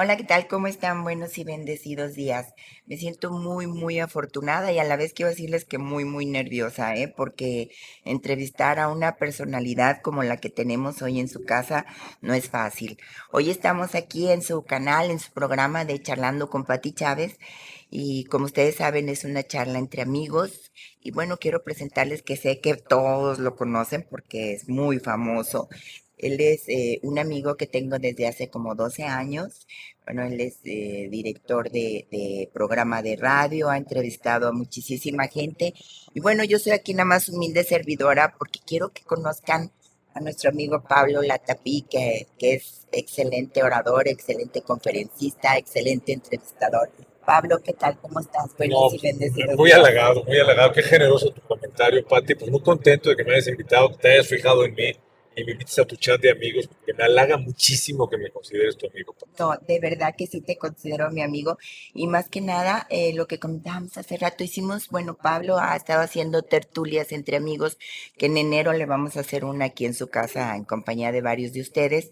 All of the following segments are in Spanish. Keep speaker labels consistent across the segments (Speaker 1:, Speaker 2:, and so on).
Speaker 1: Hola, ¿qué tal? ¿Cómo están? Buenos y bendecidos días. Me siento muy, muy afortunada y a la vez quiero decirles que muy, muy nerviosa, ¿eh? Porque entrevistar a una personalidad como la que tenemos hoy en su casa no es fácil. Hoy estamos aquí en su canal, en su programa de Charlando con Pati Chávez y como ustedes saben es una charla entre amigos y bueno, quiero presentarles que sé que todos lo conocen porque es muy famoso. Él es un amigo que tengo desde hace como 12 años. Bueno, él es director de programa de radio, ha entrevistado a muchísima gente. Y bueno, yo soy aquí nada más humilde servidora porque quiero que conozcan a nuestro amigo Pablo Latapí, que es excelente orador, excelente conferencista, excelente entrevistador. Pablo, ¿qué tal? ¿Cómo estás? Buenos
Speaker 2: No,
Speaker 1: y
Speaker 2: pues,
Speaker 1: bendecidos
Speaker 2: muy
Speaker 1: días.
Speaker 2: halagado, muy halagado. Qué generoso tu comentario, Pati. Pues muy contento de que me hayas invitado, que te hayas fijado en mí y me invites a tu chat de amigos, porque me halaga muchísimo que me consideres tu amigo, Pati.
Speaker 1: No, de verdad que sí te considero mi amigo y más que nada lo que comentábamos hace rato hicimos, bueno, Pablo ha estado haciendo tertulias entre amigos que en enero le vamos a hacer una aquí en su casa en compañía de varios de ustedes.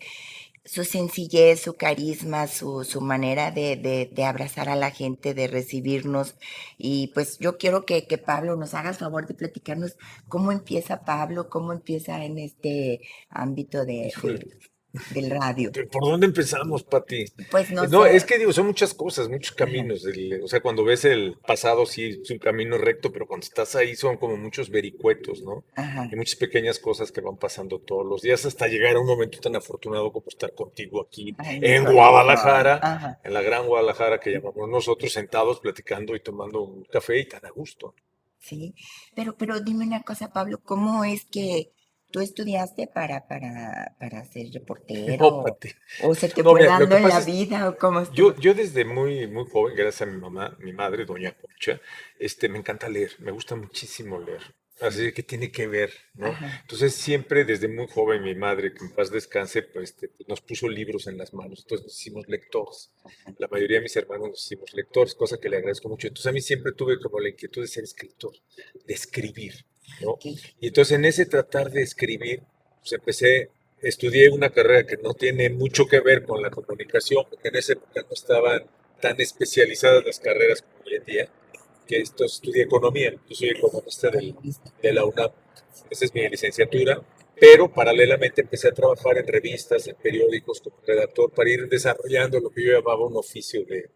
Speaker 1: Su sencillez, su carisma, su manera de abrazar a la gente, de recibirnos y pues yo quiero que Pablo nos hagas favor de platicarnos cómo empieza Pablo, cómo empieza en este ámbito
Speaker 2: Híjole,
Speaker 1: del radio.
Speaker 2: ¿por dónde empezamos, Pati?
Speaker 1: Pues no
Speaker 2: No, es
Speaker 1: sé.
Speaker 2: que digo, son muchas cosas, muchos
Speaker 1: Ajá,
Speaker 2: caminos. O sea, cuando ves el pasado, sí, es un camino recto, pero cuando estás ahí son como muchos vericuetos, ¿no?
Speaker 1: ajá.
Speaker 2: Y muchas pequeñas cosas que van pasando todos los días hasta llegar a un momento tan afortunado como estar contigo aquí
Speaker 1: Ay,
Speaker 2: en
Speaker 1: híjole, no.
Speaker 2: Guadalajara,
Speaker 1: Ajá.
Speaker 2: en la gran Guadalajara que llamamos nosotros, sentados platicando y tomando un café y tan a gusto.
Speaker 1: Sí. Pero dime una cosa, Pablo, ¿cómo es que tú estudiaste para ser
Speaker 2: No,
Speaker 1: reportero?
Speaker 2: Pati.
Speaker 1: ¿O se te
Speaker 2: No,
Speaker 1: fue
Speaker 2: mira, lo
Speaker 1: dando
Speaker 2: que
Speaker 1: en
Speaker 2: pasa
Speaker 1: la
Speaker 2: es
Speaker 1: vida? ¿O cómo
Speaker 2: Yo,
Speaker 1: estuvo?
Speaker 2: yo desde muy, muy joven, gracias a mi mamá, mi madre, doña Concha, me encanta leer, me gusta muchísimo leer.
Speaker 1: Sí.
Speaker 2: Así que tiene que ver, ¿no?
Speaker 1: Ajá.
Speaker 2: Entonces siempre desde muy joven mi madre, que en paz descanse, pues, nos puso libros en las manos. Entonces nos hicimos lectores. La mayoría de mis hermanos nos hicimos lectores, cosa que le agradezco mucho. Entonces a mí siempre tuve como la inquietud de ser escritor, de escribir, ¿no?
Speaker 1: Ok.
Speaker 2: Y entonces en ese tratar de escribir, pues estudié una carrera que no tiene mucho que ver con la comunicación, porque en esa época no estaban tan especializadas las carreras como hoy en día, que esto estudié economía, yo soy economista
Speaker 1: Economista.
Speaker 2: de la UNAM, esa es mi licenciatura, pero paralelamente empecé a trabajar en revistas, en periódicos como redactor para ir desarrollando lo que yo llamaba un oficio de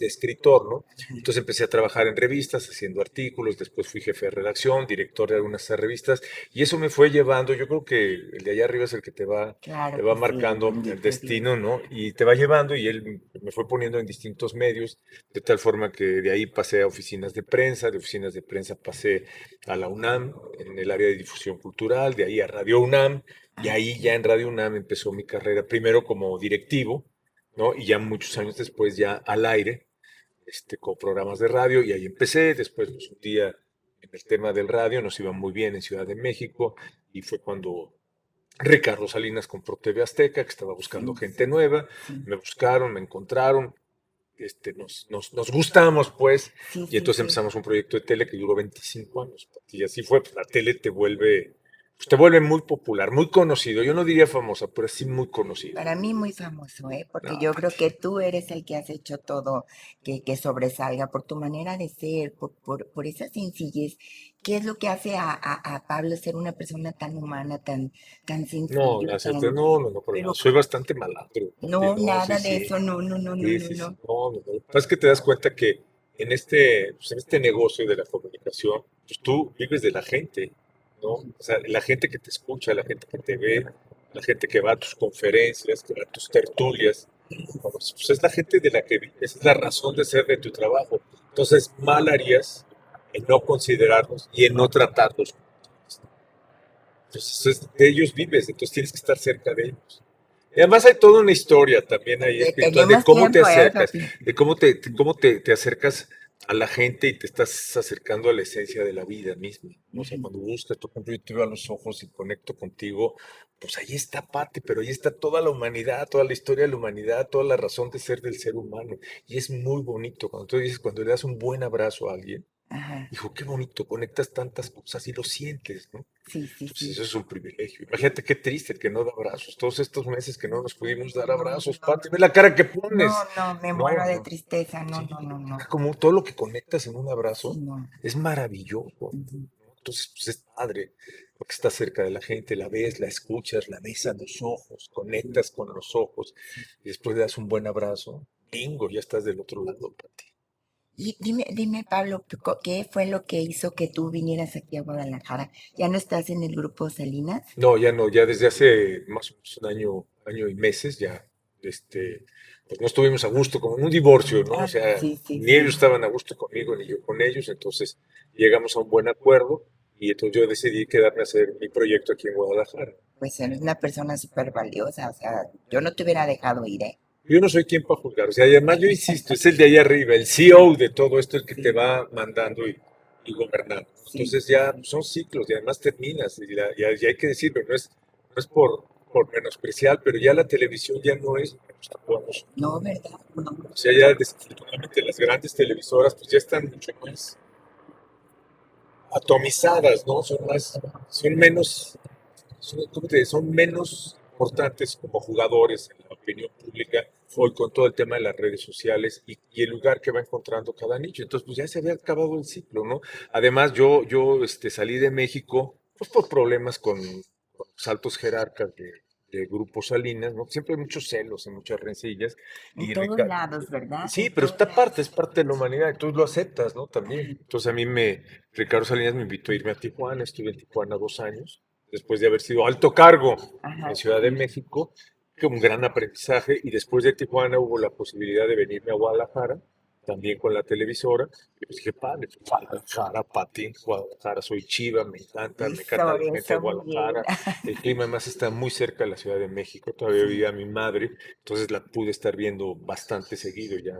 Speaker 2: escritor, ¿no? Entonces empecé a trabajar en revistas, haciendo artículos, después fui jefe de redacción, director de algunas revistas, y eso me fue llevando, yo creo que el de allá arriba es el que te
Speaker 1: Claro
Speaker 2: va
Speaker 1: que sí,
Speaker 2: marcando el
Speaker 1: bendito Dios.
Speaker 2: destino, ¿no? Y te va llevando y él me fue poniendo en distintos medios, de tal forma que de ahí pasé a oficinas de prensa, de oficinas de prensa pasé a la UNAM en el área de difusión cultural, de ahí a Radio UNAM, y
Speaker 1: Ah,
Speaker 2: ahí ya en Radio UNAM empezó mi carrera, primero como directivo, ¿no? Y ya muchos años después ya al aire, con programas de radio, y ahí empecé, después pues, un día en el tema del radio nos iba muy bien en Ciudad de México, y fue cuando Ricardo Salinas compró TV Azteca, que estaba buscando
Speaker 1: sí,
Speaker 2: gente nueva,
Speaker 1: sí,
Speaker 2: me buscaron, me encontraron, nos gustamos pues,
Speaker 1: sí,
Speaker 2: y
Speaker 1: sí,
Speaker 2: entonces
Speaker 1: sí.
Speaker 2: empezamos un proyecto de tele que duró 25 años, y así fue, pues, la tele te vuelve muy popular, muy conocido, yo no diría famosa, pero sí muy conocido.
Speaker 1: Para mí muy famoso, ¿eh? Porque
Speaker 2: No,
Speaker 1: yo creo que
Speaker 2: Pati.
Speaker 1: tú eres el que has hecho todo que sobresalga por tu manera de ser, por esa sencillez. ¿Qué es lo que hace a Pablo ser una persona tan humana, tan
Speaker 2: No,
Speaker 1: sencillo,
Speaker 2: gracias,
Speaker 1: tan...
Speaker 2: no, por nada.
Speaker 1: Pero
Speaker 2: Soy bastante malandro, Pati,
Speaker 1: no,
Speaker 2: no, sí,
Speaker 1: nada de
Speaker 2: sí.
Speaker 1: eso, no, no, no, no,
Speaker 2: Sí,
Speaker 1: no,
Speaker 2: sí,
Speaker 1: no.
Speaker 2: sí. No, no, no. Lo que pasa es que te das cuenta que pues en este negocio de la comunicación, pues tú vives de la gente, ¿no? O sea, la gente que te escucha, la gente que te ve, la gente que va a tus conferencias, que va a tus tertulias, pues es la gente de la que vives, es la razón de ser de tu trabajo. Entonces, mal harías en no considerarlos y en no tratarlos como tales. Entonces, de ellos vives, entonces tienes que estar cerca de ellos. Y además hay toda una historia también ahí espiritual de
Speaker 1: Tenemos
Speaker 2: cómo te
Speaker 1: tiempo, ¿eh,
Speaker 2: acercas,
Speaker 1: papi?
Speaker 2: de cómo te acercas a la gente y te estás acercando a la esencia de la vida misma. O sea,
Speaker 1: Ujú.
Speaker 2: cuando buscas, por ejemplo, yo te veo a los ojos y conecto contigo, pues ahí está Pati, pero ahí está toda la humanidad, toda la historia de la humanidad, toda la razón de ser del ser humano. Y es muy bonito cuando tú dices, cuando le das un buen abrazo a alguien,
Speaker 1: Ajá.
Speaker 2: Dijo, qué bonito, conectas tantas cosas y lo sientes, ¿no?
Speaker 1: Sí, sí,
Speaker 2: Entonces
Speaker 1: sí.
Speaker 2: eso es un privilegio. Imagínate qué triste el que no da abrazos. Todos estos meses que no nos pudimos dar
Speaker 1: No,
Speaker 2: abrazos,
Speaker 1: no,
Speaker 2: Pati, ve la cara que
Speaker 1: no,
Speaker 2: pones.
Speaker 1: no, me muero
Speaker 2: No,
Speaker 1: de
Speaker 2: no.
Speaker 1: tristeza. No,
Speaker 2: Sí,
Speaker 1: no, no, no.
Speaker 2: como todo lo que conectas en un
Speaker 1: Sí,
Speaker 2: abrazo
Speaker 1: no.
Speaker 2: es maravilloso.
Speaker 1: Ujú.
Speaker 2: Entonces, pues es padre, porque estás cerca de la gente, la ves, la escuchas, la ves a los ojos, conectas con los ojos y después le das un buen abrazo. Bingo, ya estás del otro lado, Pati.
Speaker 1: Y dime, Pablo, ¿qué fue lo que hizo que tú vinieras aquí a Guadalajara? ¿Ya no estás en el grupo Salinas?
Speaker 2: No, ya no, ya desde hace más o menos un año, año y meses ya, este, pues no estuvimos a gusto, como en un divorcio, ¿no? O
Speaker 1: Ah,
Speaker 2: sea,
Speaker 1: sí, sí,
Speaker 2: ni
Speaker 1: sí.
Speaker 2: ellos estaban a gusto conmigo, ni yo con ellos, entonces llegamos a un buen acuerdo y entonces yo decidí quedarme a hacer mi proyecto aquí en Guadalajara.
Speaker 1: Pues eres una persona súper valiosa, o sea, yo no te hubiera dejado ir, ¿eh?
Speaker 2: Yo no soy quien para juzgar, o sea, y además yo insisto, es el de ahí arriba, el CEO de todo esto, el que te va mandando y gobernando.
Speaker 1: Sí,
Speaker 2: Entonces ya son ciclos y además terminas, y hay que decirlo, no es por menospreciar, pero ya la televisión ya no es lo que nos tocó.
Speaker 1: no, ¿verdad? No.
Speaker 2: O sea, ya desafortunadamente las grandes televisoras pues ya están mucho más atomizadas, ¿no? Son menos ¿cómo te diré? Son menos importantes como jugadores en la opinión pública hoy con todo el tema de las redes sociales y el lugar que va encontrando cada nicho. Entonces, pues ya se había acabado el ciclo, ¿no? Además, yo salí de México pues, por problemas con los altos jerarcas de Grupo Salinas, ¿no? Siempre hay muchos celos y muchas rencillas.
Speaker 1: En
Speaker 2: Y
Speaker 1: todos lados, ¿verdad?
Speaker 2: sí,
Speaker 1: En
Speaker 2: pero
Speaker 1: todos
Speaker 2: esta
Speaker 1: lados.
Speaker 2: parte es parte de la humanidad, entonces lo aceptas, ¿no? También. Entonces Ricardo Salinas me invitó a irme a Tijuana, estuve en Tijuana 2 años, después de haber sido alto cargo en
Speaker 1: Ajá.
Speaker 2: Ciudad de México, que un gran aprendizaje, y después de Tijuana hubo la posibilidad de venirme a Guadalajara, también con la televisora, y pues dije, padre, pues, Guadalajara, Pati, Guadalajara, soy chiva, me encanta la gente de
Speaker 1: Eso, muy bien.
Speaker 2: Guadalajara, el clima además está muy cerca de la Ciudad de México, todavía
Speaker 1: Sí.
Speaker 2: vivía mi madre, entonces la pude estar viendo bastante seguido ya,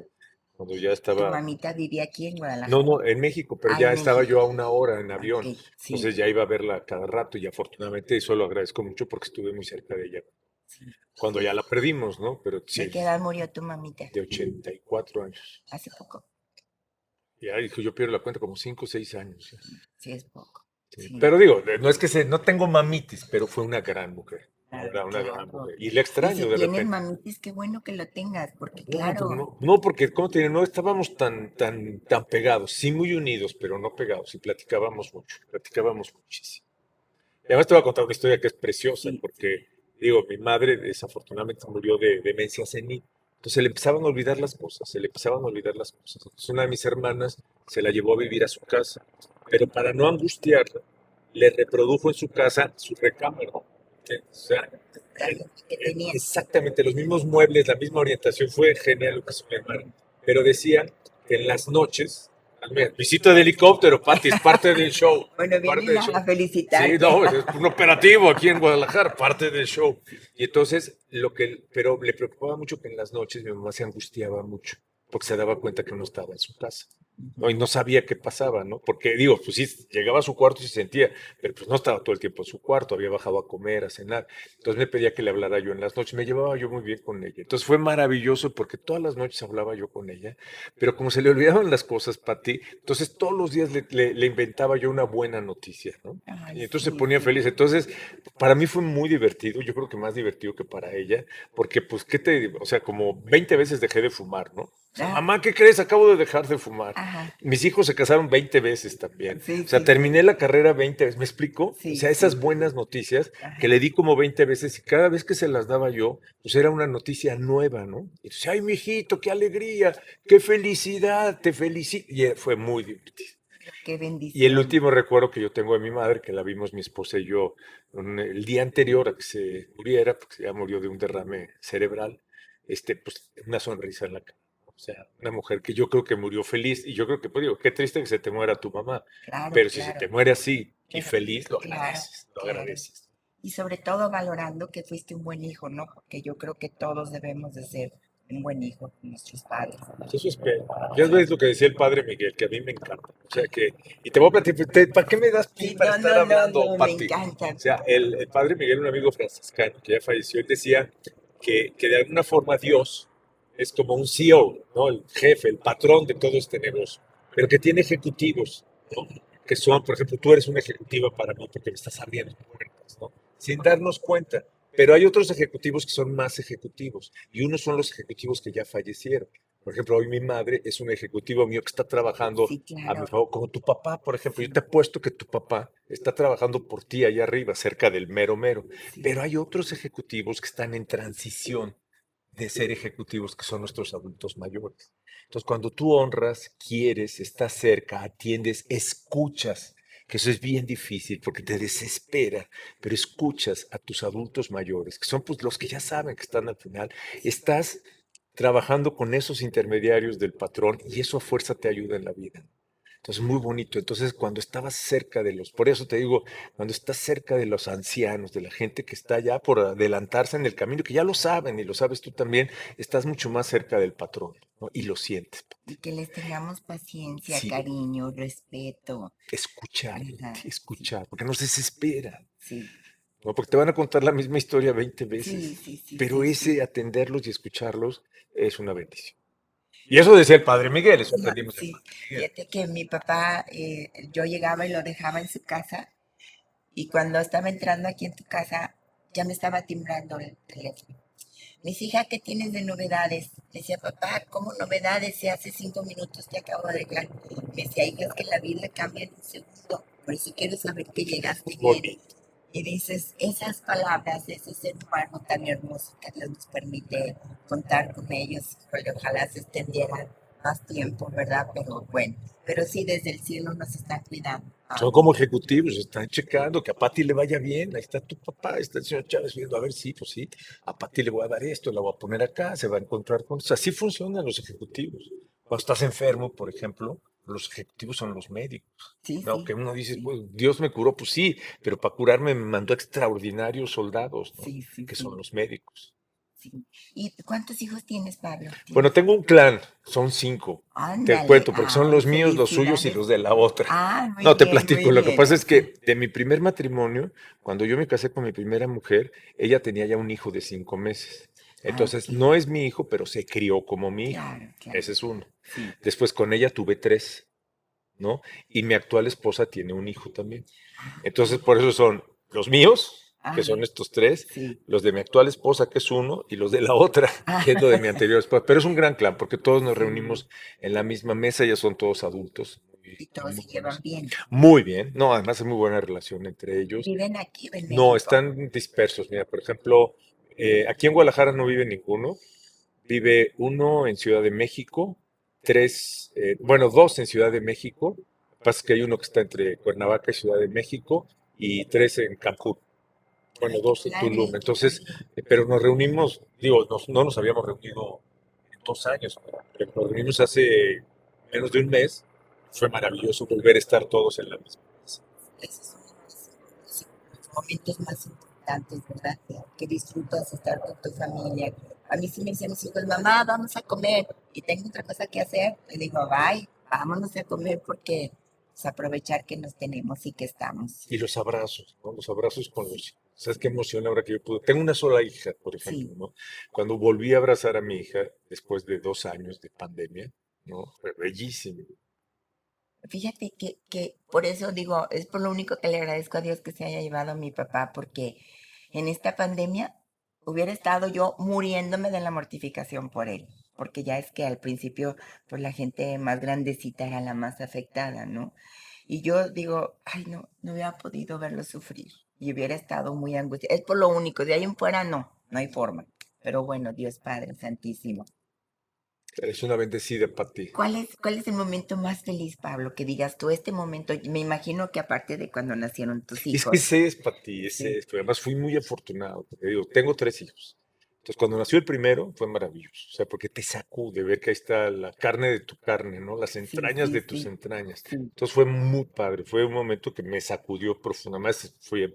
Speaker 2: cuando ya
Speaker 1: Tu
Speaker 2: estaba,
Speaker 1: mamita vivía aquí en
Speaker 2: no,
Speaker 1: Guadalajara.
Speaker 2: no, en México, pero
Speaker 1: Ah,
Speaker 2: ya
Speaker 1: en
Speaker 2: estaba yo a
Speaker 1: México.
Speaker 2: 1 hora en
Speaker 1: Ok,
Speaker 2: avión,
Speaker 1: sí,
Speaker 2: entonces ya iba a verla cada rato y afortunadamente eso lo agradezco mucho porque estuve muy cerca de ella
Speaker 1: sí.
Speaker 2: cuando ya la perdimos, ¿no? Pero
Speaker 1: ¿De
Speaker 2: sí,
Speaker 1: qué edad murió tu mamita?
Speaker 2: de 84 años.
Speaker 1: Hace poco.
Speaker 2: Ya dijo, yo pierdo la cuenta como 5 o 6 años. Ya.
Speaker 1: Sí, es poco.
Speaker 2: Sí,
Speaker 1: Sí,
Speaker 2: pero digo, no es que no tengo mamitis, pero fue una gran mujer, la
Speaker 1: claro,
Speaker 2: verdad, una gran
Speaker 1: claro.
Speaker 2: mujer. Y la
Speaker 1: Y si
Speaker 2: extraño de
Speaker 1: tienes
Speaker 2: repente.
Speaker 1: mamitis, qué bueno que lo tengas, porque
Speaker 2: No, pues
Speaker 1: claro,
Speaker 2: no, no, porque, como te digo, no estábamos tan pegados, sí muy unidos, pero no pegados, y platicábamos mucho, platicábamos muchísimo. Y además te voy a contar una historia que es preciosa,
Speaker 1: sí,
Speaker 2: porque, digo, mi madre desafortunadamente murió de demencia senil, entonces se le empezaban a olvidar las cosas, se le empezaban a olvidar las cosas. Entonces una de mis hermanas se la llevó a vivir a su casa, pero para no angustiarla, le reprodujo en su casa su recámara. ¿Entiendes? O sea,
Speaker 1: algo que tenía.
Speaker 2: exactamente los mismos muebles, la misma orientación, fue genial lo que hizo mi hermana. Pero decía que en las noches, mira, visita de helicóptero, Pati, es parte del show,
Speaker 1: Bueno,
Speaker 2: parte
Speaker 1: vienen
Speaker 2: del
Speaker 1: a
Speaker 2: show. Sí,
Speaker 1: felicitarte.
Speaker 2: no, es un operativo aquí en Guadalajara, parte del show. Y entonces, pero le preocupaba mucho que en las noches mi mamá se angustiaba mucho, porque se daba cuenta que no estaba en su casa. ¿No? Y no sabía qué pasaba, ¿no? Porque digo, pues sí, llegaba a su cuarto y se sentía, pero pues no estaba todo el tiempo en su cuarto, había bajado a comer, a cenar. Entonces me pedía que le hablara yo en las noches, me llevaba yo muy bien con ella. Entonces fue maravilloso porque todas las noches hablaba yo con ella, pero como se le olvidaban las cosas para ti, entonces todos los días le inventaba yo una buena noticia, ¿no?
Speaker 1: Ay,
Speaker 2: Y entonces se
Speaker 1: sí,
Speaker 2: ponía
Speaker 1: sí.
Speaker 2: feliz. Entonces, para mí fue muy divertido, yo creo que más divertido que para ella, porque pues, ¿qué te digo? O sea, como 20 veces dejé de fumar, ¿no? O sea,
Speaker 1: Ah,
Speaker 2: mamá, ¿qué crees? Acabo de dejar de fumar.
Speaker 1: ajá.
Speaker 2: Mis hijos se casaron 20 veces también.
Speaker 1: Sí,
Speaker 2: O sea,
Speaker 1: sí, sí.
Speaker 2: terminé la carrera 20 veces. ¿Me explico? O
Speaker 1: Sí,
Speaker 2: sea, esas
Speaker 1: sí.
Speaker 2: buenas noticias que
Speaker 1: Ajá.
Speaker 2: le di como 20 veces y cada vez que se las daba yo, pues era una noticia nueva, ¿no? Y decía, ay, mijito, qué alegría, qué felicidad, te felicito. Y fue muy divertido.
Speaker 1: Qué
Speaker 2: Y el
Speaker 1: bendición.
Speaker 2: último recuerdo que yo tengo de mi madre, que la vimos mi esposa y yo el día anterior a que se muriera, porque ya murió de un derrame cerebral, pues una sonrisa en la cara. O sea, una mujer que yo creo que murió feliz y yo creo que, pues digo, qué triste que se te muera tu mamá,
Speaker 1: Claro,
Speaker 2: pero si se
Speaker 1: claro.
Speaker 2: te muere así y
Speaker 1: Pero,
Speaker 2: feliz, lo
Speaker 1: claro,
Speaker 2: agradeces, lo
Speaker 1: claro.
Speaker 2: agradeces.
Speaker 1: Y sobre todo valorando que fuiste un buen hijo, ¿no? Porque yo creo que todos debemos de ser un buen hijo con nuestros padres.
Speaker 2: Eso es que, ya ves lo que decía el padre Miguel, que a mí me encanta. O sea que, y te voy a platicar, ¿para qué me das pie
Speaker 1: Sí,
Speaker 2: para
Speaker 1: no,
Speaker 2: estar
Speaker 1: no, no,
Speaker 2: hablando,
Speaker 1: no, me
Speaker 2: Pati?
Speaker 1: encanta.
Speaker 2: O sea, el padre Miguel, un amigo franciscano que ya falleció, él decía que de alguna forma Dios es como un CEO, ¿no? El jefe, el patrón de todo este negocio. pero que tiene ejecutivos, ¿no? Que son, por ejemplo, tú eres una ejecutiva para mí porque me estás abriendo puertas, ¿no? Sin darnos cuenta. Pero hay otros ejecutivos que son más ejecutivos y unos son los ejecutivos que ya fallecieron. Por ejemplo, hoy mi madre es un ejecutivo mío que está trabajando
Speaker 1: Sí,
Speaker 2: a mi
Speaker 1: claro,
Speaker 2: favor, como tu papá, por ejemplo. Yo te
Speaker 1: sí,
Speaker 2: apuesto que tu papá está trabajando por ti allá arriba, cerca del mero mero.
Speaker 1: sí,
Speaker 2: Pero hay otros ejecutivos que están en transición de ser ejecutivos, que son nuestros adultos mayores. Entonces, cuando tú honras, quieres, estás cerca, atiendes, escuchas, que eso es bien difícil porque te desespera, pero escuchas a tus adultos mayores, que son pues los que ya saben que están al final, estás trabajando con esos intermediarios del patrón y eso a fuerza te ayuda en la vida. Entonces, muy bonito. Entonces, cuando estabas cerca de los, por eso te digo, cuando estás cerca de los ancianos, de la gente que está ya por adelantarse en el camino, que ya lo saben y lo sabes tú también, estás mucho más cerca del patrón, ¿no? Y lo sientes,
Speaker 1: y
Speaker 2: Pati.
Speaker 1: que les tengamos paciencia,
Speaker 2: Sí,
Speaker 1: cariño, respeto.
Speaker 2: escuchar,
Speaker 1: Ajá,
Speaker 2: Pati,
Speaker 1: sí,
Speaker 2: escuchar, porque nos desespera,
Speaker 1: sí,
Speaker 2: ¿no? Porque te van a contar la misma historia 20
Speaker 1: sí,
Speaker 2: veces,
Speaker 1: sí, sí,
Speaker 2: pero
Speaker 1: sí, sí.
Speaker 2: ese atenderlos y escucharlos es una bendición. Y eso decía el padre Miguel, eso
Speaker 1: No,
Speaker 2: aprendimos del
Speaker 1: sí,
Speaker 2: padre Miguel.
Speaker 1: fíjate que mi papá, yo llegaba y lo dejaba en su casa y cuando estaba entrando aquí en tu casa ya me estaba timbrando el teléfono. Mis hijas, ¿qué tienes de novedades? Le decía, papá, ¿cómo novedades? Si hace 5 minutos te acabo de dejar. Me decía, hija, es que la vida cambia en un segundo. Por eso quiero saber que llegaste
Speaker 2: Muy
Speaker 1: bien.
Speaker 2: bonito.
Speaker 1: Y dices, esas palabras de ese ser humano tan hermoso que Dios nos permite contar con ellos, híjole, ojalá se extendieran más tiempo, ¿verdad? Pero bueno, pero sí, desde el cielo nos están cuidando.
Speaker 2: Son
Speaker 1: Ay,
Speaker 2: como ejecutivos, están checando que a Pati le vaya bien. Ahí está tu papá, está el señor Chávez viendo, a ver, sí, pues sí, a Pati le voy a dar esto, la voy a poner acá, se va a encontrar con eso. Así funcionan los ejecutivos. Cuando estás enfermo, por ejemplo, los ejecutivos son los médicos.
Speaker 1: sí,
Speaker 2: No,
Speaker 1: sí,
Speaker 2: que uno dice,
Speaker 1: sí,
Speaker 2: pues Dios me curó, pues sí, pero para curarme me mandó extraordinarios soldados, ¿no?
Speaker 1: sí, sí,
Speaker 2: Que son
Speaker 1: sí,
Speaker 2: los médicos.
Speaker 1: sí. ¿Y cuántos hijos tienes, Pablo?
Speaker 2: Bueno,
Speaker 1: ¿Tienes?
Speaker 2: tengo un clan, son 5. Te
Speaker 1: Ándale,
Speaker 2: cuento, porque son
Speaker 1: ay,
Speaker 2: los míos, los suyos y
Speaker 1: felicidades.
Speaker 2: los de la otra.
Speaker 1: Ah, muy
Speaker 2: No, te
Speaker 1: bien, muy
Speaker 2: platico. Lo que
Speaker 1: bien.
Speaker 2: pasa es
Speaker 1: Sí.
Speaker 2: que de mi primer matrimonio, cuando yo me casé con mi primera mujer, ella tenía ya un hijo de 5 meses.
Speaker 1: Ah,
Speaker 2: Entonces,
Speaker 1: ok.
Speaker 2: no es mi hijo, pero se crió como mi hijo.
Speaker 1: Claro, claro.
Speaker 2: Ese es uno.
Speaker 1: Sí.
Speaker 2: Después con ella tuve 3, ¿no? Y mi actual esposa tiene un hijo también.
Speaker 1: Ah, ok.
Speaker 2: Entonces, por eso son los míos, que
Speaker 1: Ah,
Speaker 2: son estos 3,
Speaker 1: sí.
Speaker 2: los de mi actual esposa, que es uno, y los de la otra,
Speaker 1: Ah,
Speaker 2: que es lo de mi anterior esposa. Pero es un gran clan, porque todos nos
Speaker 1: sí.
Speaker 2: reunimos en la misma mesa, ya son todos adultos,
Speaker 1: Y
Speaker 2: muy,
Speaker 1: todos se
Speaker 2: muy
Speaker 1: llevan
Speaker 2: buenos.
Speaker 1: bien.
Speaker 2: Muy bien, no, además hay muy buena relación entre ellos.
Speaker 1: ¿Viven aquí o en
Speaker 2: No,
Speaker 1: México?
Speaker 2: están dispersos. Mira, por ejemplo, aquí en Guadalajara no vive ninguno. Vive uno en Ciudad de México, 3, bueno, 2 en Ciudad de México. Lo que pasa es que hay uno que está entre Cuernavaca y Ciudad de México y 3 en Cancún. Bueno,
Speaker 1: Ay, qué
Speaker 2: 2 en
Speaker 1: padre,
Speaker 2: Tulum.
Speaker 1: qué
Speaker 2: Entonces,
Speaker 1: padre.
Speaker 2: pero nos reunimos, digo, no nos habíamos reunido en 2 años, pero nos reunimos hace menos de un mes. Fue maravilloso volver a estar todos en la misma mesa.
Speaker 1: Esos son los momentos más importantes, ¿verdad? Que disfrutas estar con tu familia. A mí sí me dicen mis hijos, mamá, vamos a comer y tengo otra cosa que hacer. Le digo, bye, vámonos a comer porque pues, aprovechar que nos tenemos y que estamos.
Speaker 2: Y los abrazos, ¿no? Los abrazos con
Speaker 1: Sí,
Speaker 2: los hijos. ¿Sabes qué emoción ahora que yo pude? Tengo una sola hija, por ejemplo,
Speaker 1: sí.
Speaker 2: ¿no? Cuando volví a abrazar a mi hija después de 2 años de pandemia, ¿no? Fue bellísimo.
Speaker 1: Fíjate que por eso digo, es por lo único que le agradezco a Dios que se haya llevado a mi papá, porque en esta pandemia hubiera estado yo muriéndome de la mortificación por él, porque ya es que al principio, pues la gente más grandecita era la más afectada, ¿no? Y yo digo, ay, no, no hubiera podido verlo sufrir y hubiera estado muy angustiada. Es por lo único, de ahí en fuera no, no hay forma. Pero bueno, Dios Padre Santísimo.
Speaker 2: Eres una bendecida para ti.
Speaker 1: Cuál es el momento más feliz, Pablo? Que digas tú, este momento, me imagino que aparte de cuando nacieron tus
Speaker 2: Es que
Speaker 1: hijos.
Speaker 2: ese es para ti, ese
Speaker 1: Sí,
Speaker 2: es. Pero además fui muy afortunado, porque digo, tengo 3 hijos. Entonces, cuando nació el primero, fue maravilloso. O sea, porque te sacude ver que ahí está la carne de tu carne, ¿no? Las
Speaker 1: sí,
Speaker 2: entrañas
Speaker 1: sí,
Speaker 2: de tus
Speaker 1: sí,
Speaker 2: entrañas.
Speaker 1: sí,
Speaker 2: Entonces, fue muy padre. Fue un momento que me sacudió profundamente. Además, fui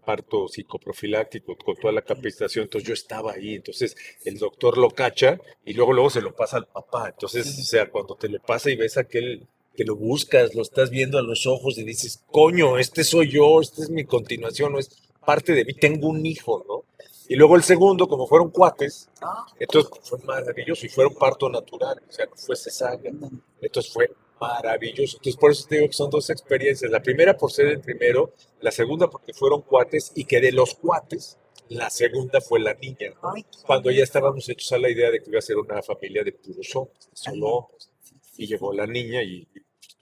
Speaker 2: parto psicoprofiláctico con toda la
Speaker 1: ok,
Speaker 2: capacitación. Entonces, yo estaba ahí. Entonces, el doctor lo cacha y luego se lo pasa al papá. Entonces, o
Speaker 1: sí,
Speaker 2: sea, cuando te lo pasa y ves aquel que lo buscas, lo estás viendo a los ojos y dices, coño, este soy yo, esta es mi continuación, no es parte de mí, tengo un hijo, ¿no? Y luego el segundo, como fueron cuates,
Speaker 1: ah,
Speaker 2: entonces fue maravilloso y fueron parto natural, o sea, no fue cesárea.
Speaker 1: no,
Speaker 2: Entonces fue maravilloso. Entonces, por eso te digo que son dos experiencias. La primera por ser el primero, la segunda porque fueron cuates y que de los cuates, la segunda fue la niña, ¿no?
Speaker 1: Ay, qué
Speaker 2: Cuando ya
Speaker 1: hermoso.
Speaker 2: estábamos hechos a la idea de que iba a ser una familia de puros hombres, de solo
Speaker 1: Ajá.
Speaker 2: hombres.
Speaker 1: Sí,
Speaker 2: Y
Speaker 1: sí,
Speaker 2: llegó
Speaker 1: sí.
Speaker 2: la niña y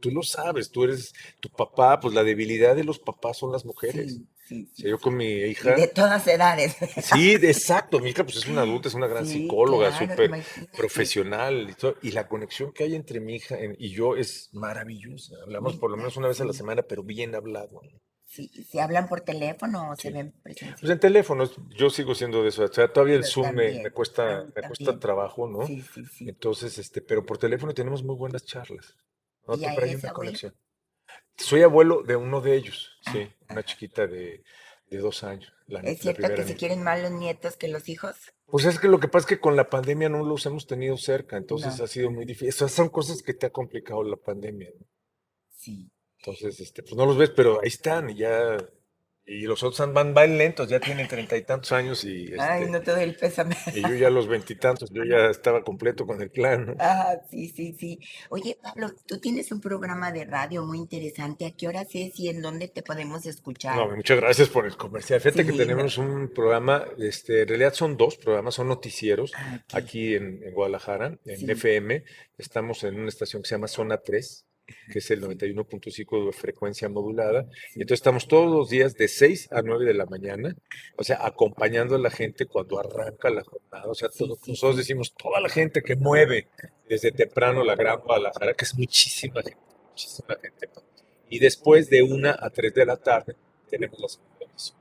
Speaker 2: tú lo sabes, tú eres tu papá, pues la debilidad de los papás son las mujeres.
Speaker 1: Sí, sí,
Speaker 2: O
Speaker 1: sí,
Speaker 2: sea, yo con
Speaker 1: sí.
Speaker 2: mi
Speaker 1: Y de
Speaker 2: hija,
Speaker 1: todas edades.
Speaker 2: sí, exacto, mi hija pues es una adulta, es una gran
Speaker 1: Sí,
Speaker 2: psicóloga,
Speaker 1: claro,
Speaker 2: súper
Speaker 1: imagínate.
Speaker 2: profesional y todo, y la conexión que hay entre mi hija y yo es maravillosa. Hablamos por lo menos una vez a la
Speaker 1: Sí,
Speaker 2: semana, pero bien hablado, ¿no?
Speaker 1: sí. ¿Se hablan por teléfono o se
Speaker 2: Sí.
Speaker 1: ven
Speaker 2: Pues
Speaker 1: presencial?
Speaker 2: en teléfonos, yo sigo siendo de eso, o sea, todavía el
Speaker 1: Yo
Speaker 2: Zoom me
Speaker 1: también, a mí
Speaker 2: me cuesta
Speaker 1: también.
Speaker 2: trabajo, ¿no?
Speaker 1: Sí, sí, sí.
Speaker 2: Entonces, pero por teléfono tenemos muy buenas charlas.
Speaker 1: ¿Y
Speaker 2: Noto, pero
Speaker 1: ahí
Speaker 2: hay
Speaker 1: es
Speaker 2: una
Speaker 1: abuelo?
Speaker 2: conexión. Soy abuelo de uno de ellos,
Speaker 1: Ah,
Speaker 2: sí, una
Speaker 1: ajá.
Speaker 2: chiquita de 2 años,
Speaker 1: ¿Es
Speaker 2: la
Speaker 1: cierto que
Speaker 2: primera
Speaker 1: se
Speaker 2: niña.
Speaker 1: quieren más los nietos que los hijos?
Speaker 2: Pues es que lo que pasa es que con la pandemia no los hemos tenido cerca, entonces
Speaker 1: No.
Speaker 2: ha sido muy difícil. Esas son cosas que te ha complicado la pandemia, ¿no?
Speaker 1: Sí.
Speaker 2: Entonces, pues no los ves, pero ahí están y ya, y los otros van lentos, ya tienen 30 y tantos años
Speaker 1: Ay, no te doy el pésame.
Speaker 2: y yo ya a los 20 y tantos, yo ya estaba completo con el plan, ¿no?
Speaker 1: Ah, sí, sí, sí. Oye, Pablo, tú tienes un programa de radio muy interesante. ¿A qué horas es y en dónde te podemos
Speaker 2: No,
Speaker 1: escuchar?
Speaker 2: muchas gracias por el comercial. Fíjate que
Speaker 1: Sí, no.
Speaker 2: tenemos un programa, en realidad son dos programas, son noticieros
Speaker 1: Ah, ok.
Speaker 2: aquí en Guadalajara, en
Speaker 1: Sí,
Speaker 2: FM. Estamos en una estación que se llama Zona 3, que es el
Speaker 1: sí,
Speaker 2: 91.5 de frecuencia modulada. Y
Speaker 1: sí.
Speaker 2: entonces estamos todos los días de 6 a 9 de la mañana, o sea, acompañando a la gente cuando arranca la jornada. O sea,
Speaker 1: Sí, sí,
Speaker 2: nosotros
Speaker 1: sí.
Speaker 2: decimos toda la gente que mueve desde temprano la Gran Guadalajara, que es muchísima gente, muchísima gente. Y después de 1 a 3 de la tarde tenemos la segunda emisión.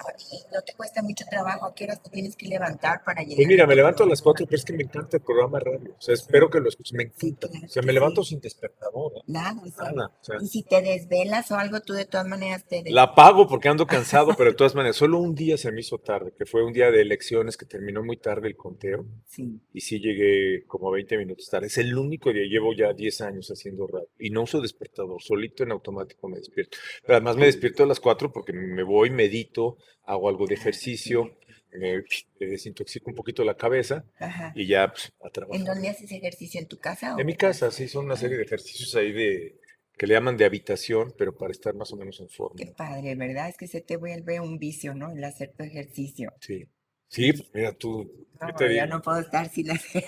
Speaker 1: Oye, ¿no te cuesta mucho trabajo? ¿A qué horas te tienes que levantar para
Speaker 2: Pues
Speaker 1: llegar a
Speaker 2: mira, me
Speaker 1: tu
Speaker 2: levanto a
Speaker 1: programa?
Speaker 2: las 4, pero es que me encanta el programa de radio. O sea,
Speaker 1: Sí,
Speaker 2: espero que lo escuches. Me
Speaker 1: sí,
Speaker 2: encanta. O
Speaker 1: claro
Speaker 2: sea,
Speaker 1: que
Speaker 2: me levanto
Speaker 1: sí.
Speaker 2: sin despertador, ¿eh?
Speaker 1: Nada, o sea,
Speaker 2: Nada. O sea,
Speaker 1: y si te desvelas o algo, tú de todas maneras te des...
Speaker 2: la pago porque ando cansado, pero de todas maneras, solo un día se me hizo tarde, que fue un día de elecciones que terminó muy tarde el conteo.
Speaker 1: Sí,
Speaker 2: Y sí llegué como 20 minutos tarde. Es el único día, llevo ya 10 años haciendo radio. Y no uso despertador, solito en automático me despierto. Pero además me despierto a las 4 porque me voy, medito, hago algo de
Speaker 1: ah, ok.
Speaker 2: ejercicio, me desintoxico un poquito la cabeza
Speaker 1: Ajá.
Speaker 2: y ya pues, a
Speaker 1: ¿En
Speaker 2: trabajar.
Speaker 1: dónde haces ejercicio? ¿En tu casa
Speaker 2: En mi
Speaker 1: o vas?
Speaker 2: casa sí son una serie
Speaker 1: Ah,
Speaker 2: de ejercicios ahí que le llaman de habitación, pero para estar más o menos en
Speaker 1: qué
Speaker 2: forma.
Speaker 1: padre, ¿verdad? Es que se te vuelve un vicio, ¿no? El hacer tu ejercicio.
Speaker 2: Sí. Sí,
Speaker 1: Sí.
Speaker 2: pues mira tú, ¿qué te
Speaker 1: No, ya
Speaker 2: digo?
Speaker 1: no puedo estar sin hacer.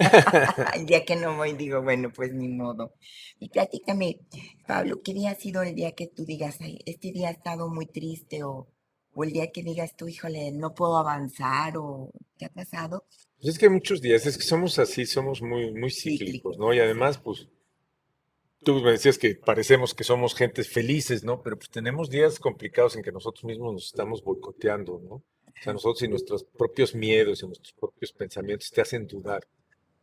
Speaker 1: El día que no voy, digo, bueno, pues ni modo. Y platícame, Pablo, ¿qué día ha sido el día que tú digas, "Ay, este día ha estado muy triste o el día que digas tú, híjole, no puedo avanzar o ¿te ha pasado?
Speaker 2: Pues es que hay muchos días, es que somos así, somos muy, muy cíclicos,
Speaker 1: Cíclico,
Speaker 2: ¿no? Y
Speaker 1: sí.
Speaker 2: además, pues tú me decías que parecemos que somos gentes felices, ¿no? Pero pues tenemos días complicados en que nosotros mismos nos estamos boicoteando, ¿no? O sea, nosotros y nuestros propios miedos y nuestros propios pensamientos te hacen dudar.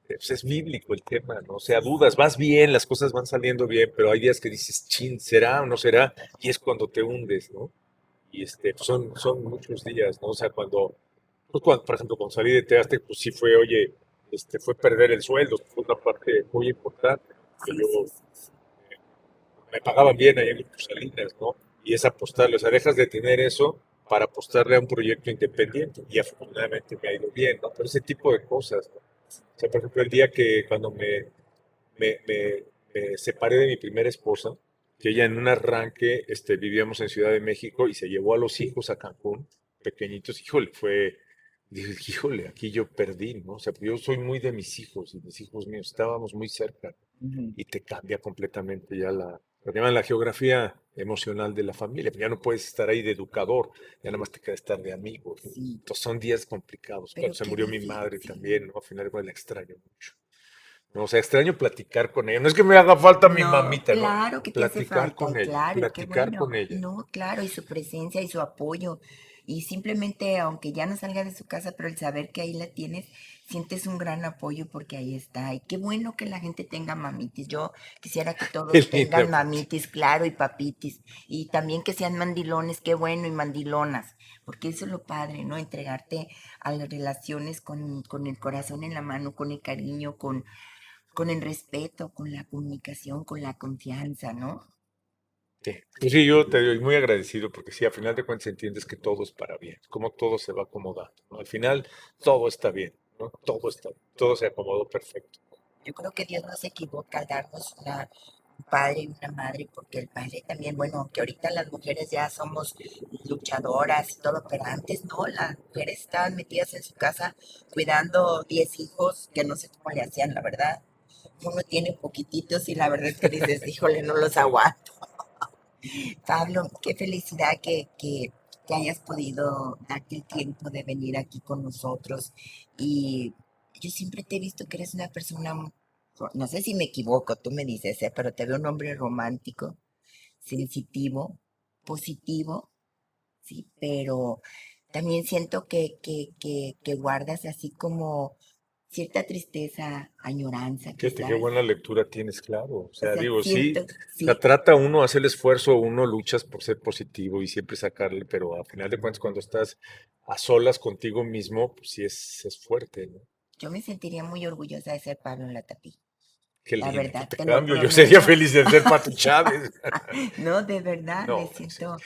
Speaker 2: Pues es bíblico el tema, ¿no? O sea,
Speaker 1: Sí,
Speaker 2: dudas,
Speaker 1: sí.
Speaker 2: vas bien, las cosas van saliendo bien, pero hay días que dices, chin, ¿será o no será? Y es cuando te hundes, ¿no? Y pues son muchos días, ¿no? O sea, por ejemplo, cuando salí de Teaste, pues sí fue, oye, fue perder el sueldo, fue una parte muy importante, que
Speaker 1: Sí,
Speaker 2: yo
Speaker 1: sí, sí, sí.
Speaker 2: me pagaban bien ahí en Grupo Salinas, ¿no? Y es apostarle, o sea, dejas de tener eso para apostarle a un proyecto independiente y afortunadamente me ha ido bien, ¿no? Pero ese tipo de cosas, ¿no? O sea, por ejemplo, el día que cuando me, me- me separé de mi primera esposa, que ella en un arranque, vivíamos en Ciudad de México y se llevó a los hijos a Cancún, pequeñitos, híjole, dije, híjole, aquí yo perdí, ¿no? O sea, yo soy muy de mis hijos y mis hijos míos, estábamos muy cerca
Speaker 1: Ujú.
Speaker 2: y te cambia completamente ya lo que llaman la geografía emocional de la familia, pues ya no puedes estar ahí de educador, ya nada más te queda estar de amigo, ¿no?
Speaker 1: Sí,
Speaker 2: Entonces son días complicados. Cuando
Speaker 1: pero
Speaker 2: se
Speaker 1: qué
Speaker 2: murió mi
Speaker 1: difícil,
Speaker 2: madre
Speaker 1: sí.
Speaker 2: también, ¿no? Al final pues, la extraño mucho. No, o sea, extraño platicar con ella. No es que me haga falta mi
Speaker 1: No,
Speaker 2: mamita, no.
Speaker 1: claro que te hace
Speaker 2: Platicar
Speaker 1: falta,
Speaker 2: con
Speaker 1: y
Speaker 2: ella,
Speaker 1: claro, y qué
Speaker 2: platicar
Speaker 1: bueno.
Speaker 2: con ella.
Speaker 1: No, claro, y su presencia y su apoyo. Y simplemente, aunque ya no salga de su casa, pero el saber que ahí la tienes, sientes un gran apoyo porque ahí está. Y qué bueno que la gente tenga mamitis. Yo quisiera que
Speaker 2: Qué
Speaker 1: todos
Speaker 2: linda,
Speaker 1: tengan
Speaker 2: Pachi.
Speaker 1: mamitis, claro, y papitis. Y también que sean mandilones, qué bueno, y mandilonas. Porque eso es lo padre, ¿no? Entregarte a las relaciones con el corazón en la mano, con el cariño, con el respeto, con la comunicación, con la confianza, ¿no?
Speaker 2: Sí. Pues sí, yo te doy muy agradecido porque sí, a final de cuentas entiendes que todo es para bien, como todo se va acomodando, ¿no? Al final todo está bien, ¿no? Todo está bien, todo se acomodó perfecto.
Speaker 1: Yo creo que Dios no se equivoca al darnos padre y una madre, porque el padre también, bueno, que ahorita las mujeres ya somos luchadoras y todo, pero antes no, las mujeres estaban metidas en su casa cuidando 10 hijos, que no sé cómo le hacían, la verdad. Uno tiene poquititos y la verdad es que dices, híjole, no los aguanto. Pablo, qué felicidad que hayas podido darte el tiempo de venir aquí con nosotros. Y yo siempre te he visto que eres una persona, no sé si me equivoco, tú me dices, pero te veo un hombre romántico, sensitivo, positivo, sí, pero también siento que guardas así como cierta tristeza, añoranza
Speaker 2: Fíjate qué
Speaker 1: quizás.
Speaker 2: buena lectura tienes, claro. O
Speaker 1: O
Speaker 2: sea,
Speaker 1: sea,
Speaker 2: digo, sí,
Speaker 1: siento,
Speaker 2: o sea,
Speaker 1: sí,
Speaker 2: trata uno, hace el esfuerzo, uno luchas por ser positivo y siempre sacarle, pero a final de cuentas, cuando estás a solas contigo mismo, pues sí es fuerte, ¿no?
Speaker 1: yo me sentiría muy orgullosa de ser Pablo Latapí.
Speaker 2: Qué
Speaker 1: La
Speaker 2: lindo, pues
Speaker 1: verdad,
Speaker 2: te
Speaker 1: te lo
Speaker 2: cambio. Yo sería
Speaker 1: prometo.
Speaker 2: feliz de ser Pati Chávez.
Speaker 1: No, de verdad, me
Speaker 2: No, sí.
Speaker 1: siento.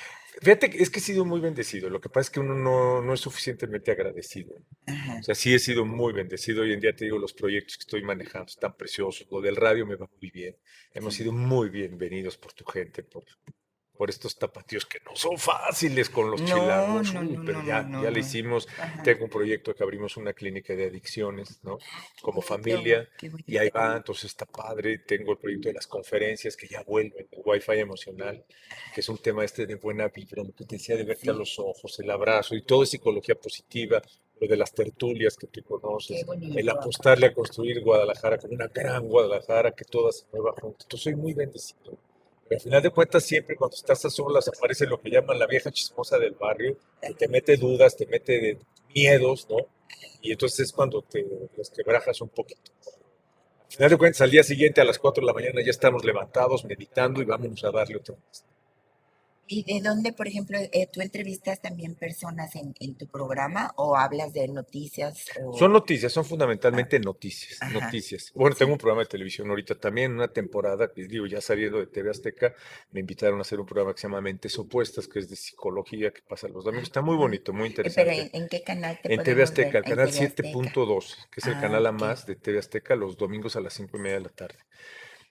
Speaker 2: Fíjate que es que he sido muy bendecido. Lo que pasa es que uno no es suficientemente agradecido.
Speaker 1: Ajá,
Speaker 2: O sea, sí he sido muy bendecido. Hoy en día te digo, los proyectos que estoy manejando están preciosos. Lo del radio me va muy bien. Hemos
Speaker 1: sí.
Speaker 2: sido muy bienvenidos por tu gente, por estos tapatíos que no son fáciles con los
Speaker 1: No,
Speaker 2: chilangos.
Speaker 1: no, no,
Speaker 2: Pero
Speaker 1: no, no,
Speaker 2: ya
Speaker 1: no,
Speaker 2: le
Speaker 1: no.
Speaker 2: hicimos.
Speaker 1: Ajá.
Speaker 2: Tengo un proyecto que abrimos una clínica de adicciones, ¿no?
Speaker 1: Qué
Speaker 2: Como
Speaker 1: bonito,
Speaker 2: familia.
Speaker 1: qué
Speaker 2: Y ahí
Speaker 1: bonito.
Speaker 2: va, entonces está padre. Tengo el proyecto de las conferencias que ya vuelven, el Wi-Fi emocional, que es un tema este de buena vibra, lo que te decía de verte a
Speaker 1: Sí,
Speaker 2: los ojos, el abrazo, y todo es psicología positiva, lo de las tertulias que tú
Speaker 1: qué
Speaker 2: conoces, el
Speaker 1: bonito.
Speaker 2: apostarle a construir Guadalajara como una gran Guadalajara, que toda se mueva juntos. Entonces soy muy bendecido. Pero al final de cuentas, siempre cuando estás a solas aparece lo que llaman la vieja chismosa del barrio, que te mete dudas, te mete miedos, ¿no? Y entonces es cuando te los quebrajas un poquito. Al final de cuentas, al día siguiente a las 4 de la mañana ya estamos levantados, meditando y vámonos a darle otra vez.
Speaker 1: ¿Y de dónde, por ejemplo, tú entrevistas también personas en tu programa o hablas de noticias
Speaker 2: Son
Speaker 1: o...
Speaker 2: noticias, son
Speaker 1: ah,
Speaker 2: fundamentalmente noticias,
Speaker 1: ajá,
Speaker 2: noticias. Bueno, tengo
Speaker 1: sí.
Speaker 2: un programa de televisión ahorita también, una temporada, que digo, ya saliendo de TV Azteca, me invitaron a hacer un programa que se llama Mentes Opuestas, que es de psicología, que pasa los domingos.
Speaker 1: Ah,
Speaker 2: Está
Speaker 1: qué
Speaker 2: muy
Speaker 1: bonito.
Speaker 2: bonito, muy
Speaker 1: Pero
Speaker 2: interesante.
Speaker 1: en qué canal te
Speaker 2: En TV
Speaker 1: podemos ver?
Speaker 2: Azteca, el
Speaker 1: En
Speaker 2: canal
Speaker 1: TV Azteca.
Speaker 2: 7.2, que es el
Speaker 1: Ah,
Speaker 2: canal a
Speaker 1: ok.
Speaker 2: más de TV Azteca, los domingos a las 5:30 de la tarde.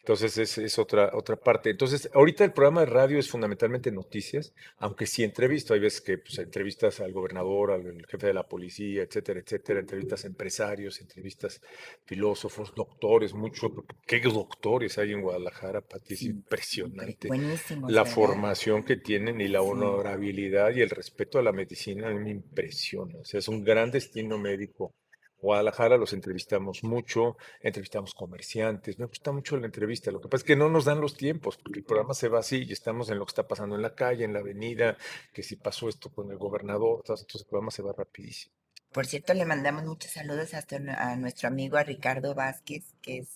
Speaker 2: Entonces es otra parte. Entonces, ahorita el programa de radio es fundamentalmente noticias, aunque sí entrevisto. Hay veces que pues, entrevistas al gobernador, al jefe de la policía, etcétera, etcétera. Entrevistas a empresarios, entrevistas filósofos, doctores, mucho. ¿Qué doctores hay en Guadalajara, Pati? Es
Speaker 1: Sí,
Speaker 2: impresionante
Speaker 1: buenísimos,
Speaker 2: la
Speaker 1: ¿verdad?
Speaker 2: formación que tienen y la
Speaker 1: Sí,
Speaker 2: honorabilidad y el respeto a la medicina. A mí me impresiona. O sea, es un gran destino médico. Guadalajara los entrevistamos mucho, entrevistamos comerciantes, me gusta mucho la entrevista. Lo que pasa es que no nos dan los tiempos, porque el programa se va así y estamos en lo que está pasando en la calle, en la avenida, que si pasó esto con el gobernador, entonces el programa se va rapidísimo.
Speaker 1: por cierto, le mandamos muchos saludos hasta a nuestro amigo a Ricardo Vázquez, que es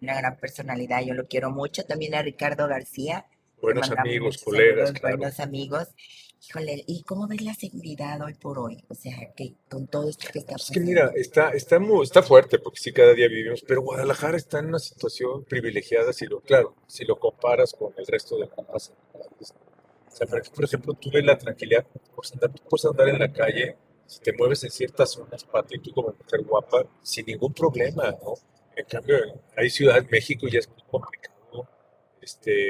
Speaker 1: una gran personalidad, yo lo quiero mucho. También a Ricardo García, le
Speaker 2: Buenos
Speaker 1: mandamos
Speaker 2: amigos,
Speaker 1: muchos
Speaker 2: colegas,
Speaker 1: saludos,
Speaker 2: claro.
Speaker 1: buenos amigos. Híjole, ¿y cómo ves la seguridad hoy por hoy? O sea, que con todo esto que está
Speaker 2: Pues que mira,
Speaker 1: pasando.
Speaker 2: está fuerte, porque sí cada día vivimos, pero Guadalajara está en una situación privilegiada, claro, si lo comparas con el resto de la masa del país. O sea, por ejemplo, tú ves la tranquilidad, tú puedes andar en la calle, si te mueves en ciertas zonas, Pati, tú como mujer guapa, sin ningún problema, ¿no? En cambio, hay ciudades, México ya es muy complicado,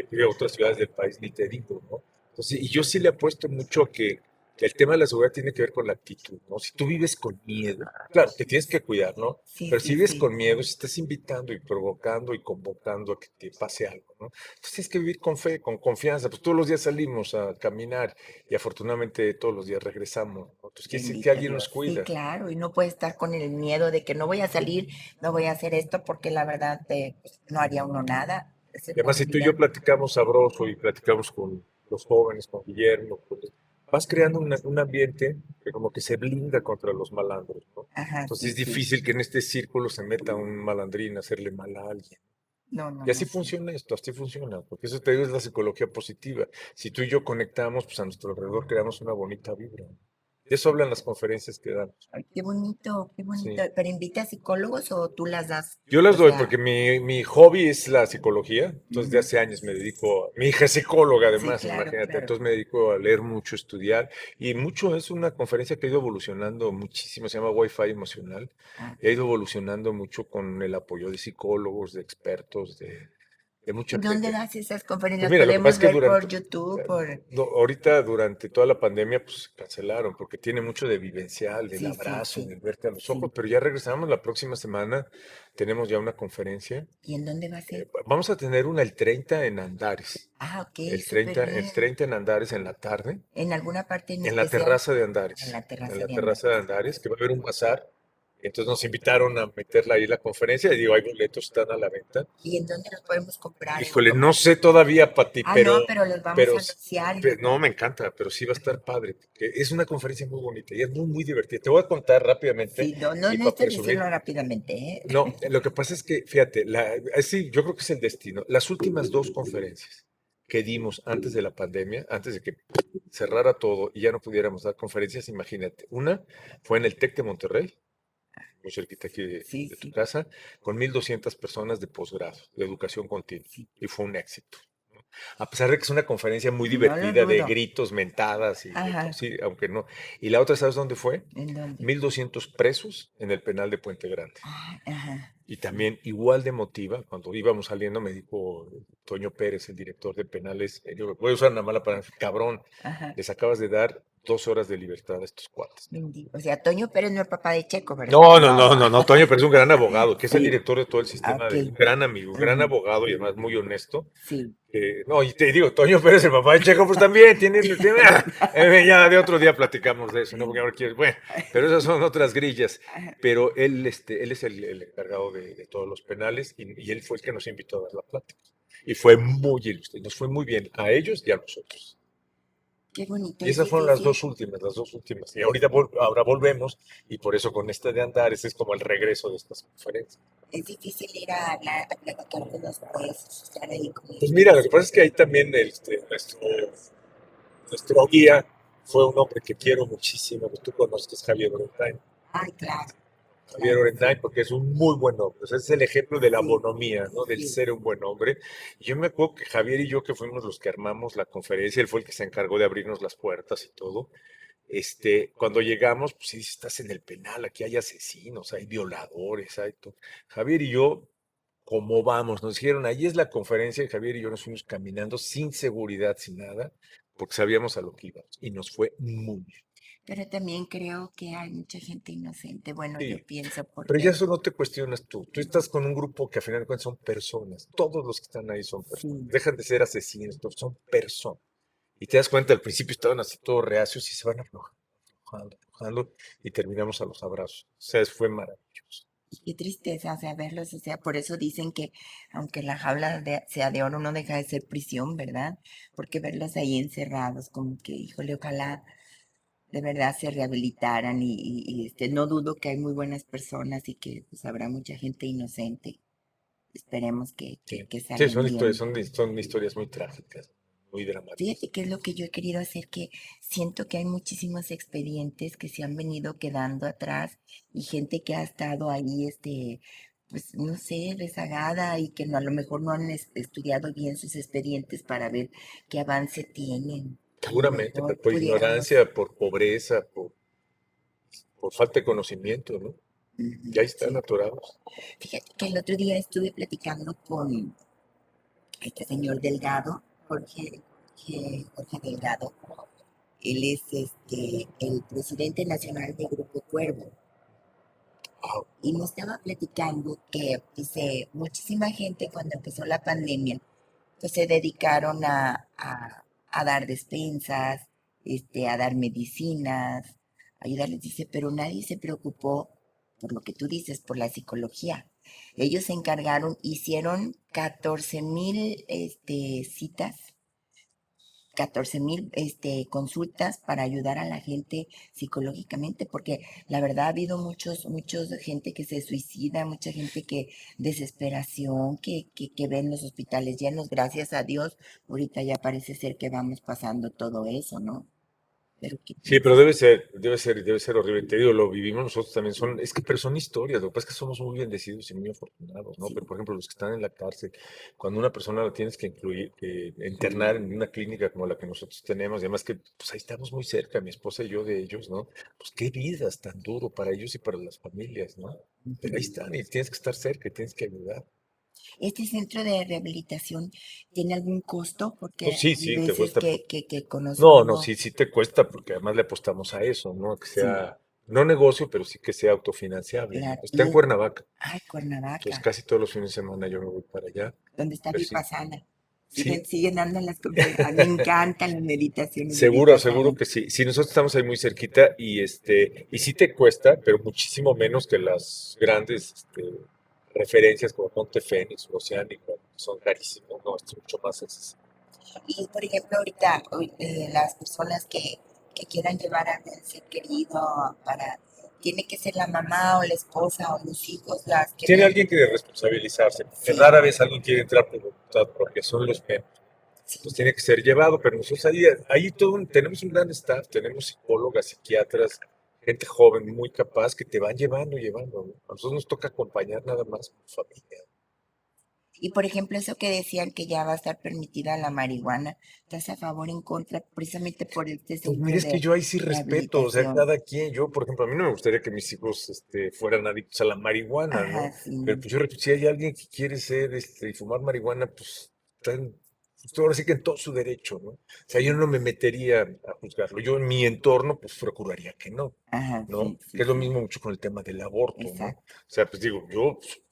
Speaker 2: vive otras ciudades del país, ni te digo, ¿no? Entonces, y yo sí le apuesto mucho a que el tema de la seguridad tiene que ver con la actitud, ¿no? Si tú vives con miedo, claro, te tienes que cuidar, ¿no?
Speaker 1: Sí,
Speaker 2: Pero si
Speaker 1: sí,
Speaker 2: vives
Speaker 1: sí.
Speaker 2: con miedo, si estás invitando y provocando y convocando a que te pase algo, ¿no? Entonces tienes que vivir con fe, con confianza. Pues todos los días salimos a caminar y afortunadamente todos los días regresamos, ¿no? Entonces quiere decir que
Speaker 1: Bendito
Speaker 2: alguien nos
Speaker 1: Dios. Sí,
Speaker 2: cuida.
Speaker 1: claro, y no puede estar con el miedo de que no voy a salir, no voy a hacer esto, porque la verdad pues, no haría uno nada. Esa
Speaker 2: Y
Speaker 1: es la
Speaker 2: además, si tú y
Speaker 1: realidad.
Speaker 2: yo platicamos sabroso y platicamos con los jóvenes, con Guillermo, pues, vas creando un ambiente que como que se blinda contra los malandros, ¿no?
Speaker 1: Ajá,
Speaker 2: Entonces
Speaker 1: sí,
Speaker 2: es
Speaker 1: sí.
Speaker 2: difícil que en este círculo se meta un malandrín a hacerle mal a alguien.
Speaker 1: No, no,
Speaker 2: Y así
Speaker 1: no, sí.
Speaker 2: funciona esto, así funciona, porque eso te digo es la psicología positiva. Si tú y yo conectamos, pues a nuestro alrededor creamos una bonita vibra. De eso hablan las conferencias que damos.
Speaker 1: Ay, qué bonito, qué bonito.
Speaker 2: Sí.
Speaker 1: ¿Pero invitas psicólogos o tú las das?
Speaker 2: Yo las
Speaker 1: O
Speaker 2: doy porque
Speaker 1: sea,
Speaker 2: mi hobby es la psicología. Entonces, de
Speaker 1: ujú.
Speaker 2: hace años me dedico, mi hija es psicóloga
Speaker 1: Sí,
Speaker 2: además,
Speaker 1: claro,
Speaker 2: imagínate.
Speaker 1: claro.
Speaker 2: Entonces me dedico a leer mucho, estudiar. Y mucho es una conferencia que ha ido evolucionando muchísimo, se llama Wi-Fi emocional.
Speaker 1: Ah,
Speaker 2: Y ha ido evolucionando mucho con el apoyo de psicólogos, de expertos, de mucha
Speaker 1: ¿En dónde
Speaker 2: gente.
Speaker 1: das esas
Speaker 2: Pues
Speaker 1: conferencias? ¿Las
Speaker 2: mira, lo que pasa
Speaker 1: podemos
Speaker 2: es que
Speaker 1: ver por
Speaker 2: durante,
Speaker 1: YouTube? Por...
Speaker 2: no, ahorita durante toda la pandemia pues cancelaron porque tiene mucho de vivencial, del
Speaker 1: Sí, sí,
Speaker 2: abrazo,
Speaker 1: sí,
Speaker 2: del verte a los ojos,
Speaker 1: sí.
Speaker 2: pero ya regresamos la próxima semana, tenemos ya una conferencia.
Speaker 1: ¿Y en dónde va a ser?
Speaker 2: Vamos a tener una el 30 en Andares,
Speaker 1: Ah, ok,
Speaker 2: el
Speaker 1: súper
Speaker 2: 30, el
Speaker 1: bien.
Speaker 2: 30 en Andares en la tarde,
Speaker 1: ¿En alguna parte en
Speaker 2: en la
Speaker 1: especial?
Speaker 2: terraza de
Speaker 1: En
Speaker 2: Andares,
Speaker 1: la
Speaker 2: en
Speaker 1: terraza
Speaker 2: la
Speaker 1: de
Speaker 2: terraza de
Speaker 1: Andares.
Speaker 2: Andares, que va a haber un bazar. Entonces nos invitaron a meterla ahí la conferencia y digo, hay boletos, están a la venta.
Speaker 1: ¿Y en dónde los podemos comprar?
Speaker 2: Híjole, no sé todavía, Pati,
Speaker 1: Ah, no, pero los vamos
Speaker 2: pero,
Speaker 1: a anunciar y
Speaker 2: no, me encanta, pero sí va a estar padre, porque es una conferencia muy bonita y es muy, muy divertida. Te voy a contar rápidamente
Speaker 1: sí, no, no
Speaker 2: y para
Speaker 1: necesitas decirlo
Speaker 2: presumir.
Speaker 1: rápidamente, ¿eh?
Speaker 2: No, lo que pasa es que, fíjate, sí, yo creo que es el destino. Las últimas dos conferencias que dimos antes de la pandemia, antes de que cerrara todo y ya no pudiéramos dar conferencias, imagínate. Una fue en el TEC de Monterrey, muy cerquita aquí
Speaker 1: Sí,
Speaker 2: de tu
Speaker 1: sí,
Speaker 2: casa, con 1,200 personas de posgrado, de educación continua.
Speaker 1: sí.
Speaker 2: Y fue un éxito. A pesar de que es una conferencia muy
Speaker 1: No lo
Speaker 2: divertida, de
Speaker 1: dudo.
Speaker 2: gritos, mentadas y de todo,
Speaker 1: Ajá.
Speaker 2: sí, aunque no. Y la otra, ¿sabes dónde fue?
Speaker 1: ¿En dónde?
Speaker 2: 1,200 presos en el penal de Puente Grande.
Speaker 1: Ah, ajá.
Speaker 2: Y
Speaker 1: Sí.
Speaker 2: también igual de emotiva, cuando íbamos saliendo me dijo Toño Pérez, el director de penales, yo voy a usar una mala palabra, cabrón,
Speaker 1: Ajá.
Speaker 2: les acabas de dar 2 horas de libertad a estos cuates.
Speaker 1: O sea, Toño Pérez no es papá de Checo, ¿verdad?
Speaker 2: No, no,
Speaker 1: No.
Speaker 2: no, no, no, Toño Pérez es un gran abogado, que es el
Speaker 1: Sí.
Speaker 2: director de todo el
Speaker 1: Ah,
Speaker 2: sistema,
Speaker 1: ok.
Speaker 2: un gran amigo, un gran
Speaker 1: Ajá.
Speaker 2: abogado y además muy honesto.
Speaker 1: Sí.
Speaker 2: No, y te digo, Toño Pérez, el papá de Checo, pues también ya de otro día platicamos de eso, ¿no? Porque ahora quieres, bueno, pero esas son otras grillas.
Speaker 1: Ajá.
Speaker 2: Pero él es el encargado de todos los penales y él fue el que nos invitó a dar la plática. Y fue muy ilustre, nos fue muy bien a ellos y a nosotros.
Speaker 1: Qué bonito,
Speaker 2: Y
Speaker 1: es
Speaker 2: esas fueron
Speaker 1: difícil.
Speaker 2: las dos últimas. Y ahorita ahora volvemos y por eso con esta de Andares es como el regreso de estas conferencias.
Speaker 1: Es difícil ir a platicar con los jueces, estar ahí con
Speaker 2: Pues
Speaker 1: ellos.
Speaker 2: mira, lo que pasa es que ahí también nuestro guía fue un hombre que quiero muchísimo, que tú conoces, Javier Orendain.
Speaker 1: Ay, claro,
Speaker 2: Javier
Speaker 1: claro, sí.
Speaker 2: Orendain, porque es un muy buen hombre. O sea, es el ejemplo de la
Speaker 1: Sí,
Speaker 2: bonomía, ¿no? Del
Speaker 1: sí.
Speaker 2: ser un buen hombre. Y yo me acuerdo que Javier y yo, que fuimos los que armamos la conferencia, él fue el que se encargó de abrirnos las puertas y todo. Cuando llegamos, pues sí, estás en el penal, aquí hay asesinos, hay violadores, hay todo. Javier y yo, ¿cómo vamos? Nos dijeron, ahí es la conferencia, y Javier y yo nos fuimos caminando sin seguridad, sin nada, porque sabíamos a lo que íbamos. Y nos fue muy bien.
Speaker 1: Pero también creo que hay mucha gente inocente. Bueno, yo
Speaker 2: Sí,
Speaker 1: pienso
Speaker 2: pero ya
Speaker 1: porque
Speaker 2: eso no te cuestionas tú. Tú estás con un grupo que a final de cuentas son personas. Todos los que están ahí son personas.
Speaker 1: sí.
Speaker 2: Dejan de ser asesinos, pero son personas. Y te das cuenta, al principio estaban así todos reacios y se van aflojando, aflojando, y terminamos a los abrazos. O sea, fue maravilloso.
Speaker 1: Y qué tristeza, o sea, verlos, o sea, por eso dicen que aunque la jaula sea de oro, no deja de ser prisión, ¿verdad? Porque verlos ahí encerrados, como que, híjole, ojalá de verdad se rehabilitaran y no dudo que hay muy buenas personas y que pues habrá mucha gente inocente. Esperemos
Speaker 2: Sí,
Speaker 1: que
Speaker 2: sí,
Speaker 1: salgan bien.
Speaker 2: son historias muy trágicas, muy
Speaker 1: Fíjate
Speaker 2: dramáticas.
Speaker 1: que es lo que yo he querido hacer, que siento que hay muchísimos expedientes que se han venido quedando atrás y gente que ha estado ahí, pues no sé, rezagada y que no, a lo mejor no han estudiado bien sus expedientes para ver qué avance tienen. A lo
Speaker 2: Seguramente,
Speaker 1: mejor
Speaker 2: por
Speaker 1: pudiéramos.
Speaker 2: ignorancia, por pobreza, por falta de conocimiento, ¿no?
Speaker 1: Ujú,
Speaker 2: Ya están
Speaker 1: sí.
Speaker 2: atorados.
Speaker 1: Fíjate que el otro día estuve platicando con este señor Delgado, Jorge Delgado. Él es el presidente nacional de Grupo Cuervo.
Speaker 2: Wow.
Speaker 1: Y me estaba platicando que, dice, muchísima gente cuando empezó la pandemia, pues se dedicaron a dar despensas, a dar medicinas, ayudarles, dice, pero nadie se preocupó por lo que tú dices, por la psicología. Ellos se encargaron, hicieron 14,000 citas, 14,000 consultas para ayudar a la gente psicológicamente, porque la verdad ha habido muchos gente que se suicida, mucha gente que desesperación, que ven los hospitales llenos, gracias a Dios, ahorita ya parece ser que vamos pasando todo eso, ¿no? Pero ¿qué
Speaker 2: Sí, pero
Speaker 1: piensas?
Speaker 2: debe ser horrible. Te digo, lo vivimos nosotros también. Pero son historias. Lo que pasa es que somos muy bendecidos y muy afortunados, ¿no? Pero,
Speaker 1: Sí,
Speaker 2: por ejemplo, los que están en la cárcel, cuando una persona la tienes que incluir, que internar en una clínica como la que nosotros tenemos, y además que, pues ahí estamos muy cerca, mi esposa y yo de ellos, ¿no? Pues qué vidas tan duro para ellos y para las familias, ¿no? Pero ahí
Speaker 1: ujú.
Speaker 2: están y tienes que estar cerca y tienes que ayudar.
Speaker 1: ¿Este centro de rehabilitación tiene algún costo? Porque
Speaker 2: Pues sí,
Speaker 1: hay
Speaker 2: sí, te
Speaker 1: veces
Speaker 2: cuesta.
Speaker 1: que conozco
Speaker 2: No, no,
Speaker 1: uno,
Speaker 2: sí, sí te cuesta, porque además le apostamos a eso, ¿no? Que
Speaker 1: sí,
Speaker 2: sea, no negocio, pero sí que sea autofinanciable, ¿no?
Speaker 1: claro.
Speaker 2: Está en Cuernavaca,
Speaker 1: Ay,
Speaker 2: entonces
Speaker 1: Cuernavaca,
Speaker 2: casi todos los fines de semana yo me voy para allá.
Speaker 1: donde está
Speaker 2: Pero sí,
Speaker 1: Vipassana.
Speaker 2: sí,
Speaker 1: Siguen dando las conferencias. Me encantan las meditaciones de
Speaker 2: seguro, seguro
Speaker 1: Vipassana.
Speaker 2: que sí. Sí, nosotros estamos ahí muy cerquita y sí te cuesta, pero muchísimo menos que las grandes, referencias como Monte Fénix o Oceánico, que son carísimas, no, esto es mucho más accesible.
Speaker 1: Y por ejemplo, ahorita las personas que quieran llevar a un ser querido para, tiene que ser la mamá o la esposa o los hijos las que
Speaker 2: Tiene
Speaker 1: ven.
Speaker 2: alguien que responsabilizarse, porque
Speaker 1: Sí,
Speaker 2: rara vez alguien quiere entrar por voluntad propia, son los menos.
Speaker 1: sí.
Speaker 2: Pues tiene que ser llevado, pero nosotros ahí tenemos un gran staff, tenemos psicólogas, psiquiatras, gente joven, muy capaz, que te van llevando, ¿no? A nosotros nos toca acompañar nada más como familia.
Speaker 1: Y por ejemplo, eso que decían que ya va a estar permitida la marihuana, ¿estás a favor o en contra precisamente por este
Speaker 2: Pues mira,
Speaker 1: centro
Speaker 2: es que
Speaker 1: de
Speaker 2: yo ahí sí respeto, o sea,
Speaker 1: rehabilitación?
Speaker 2: cada quien, yo, por ejemplo, a mí no me gustaría que mis hijos, fueran adictos a la marihuana, ¿no?
Speaker 1: Ajá,
Speaker 2: Pero
Speaker 1: sí,
Speaker 2: pues yo repito, si hay alguien que quiere ser, y fumar marihuana, pues pues, ahora sí que en todo su derecho, ¿no? O sea, yo
Speaker 1: sí,
Speaker 2: no me metería a juzgarlo. Yo en mi entorno, pues procuraría que no,
Speaker 1: ajá,
Speaker 2: ¿no?
Speaker 1: sí, sí,
Speaker 2: Que es lo
Speaker 1: sí,
Speaker 2: mismo mucho con el tema del aborto, ¿no? O
Speaker 1: exacto,
Speaker 2: sea, pues digo, yo, pues, por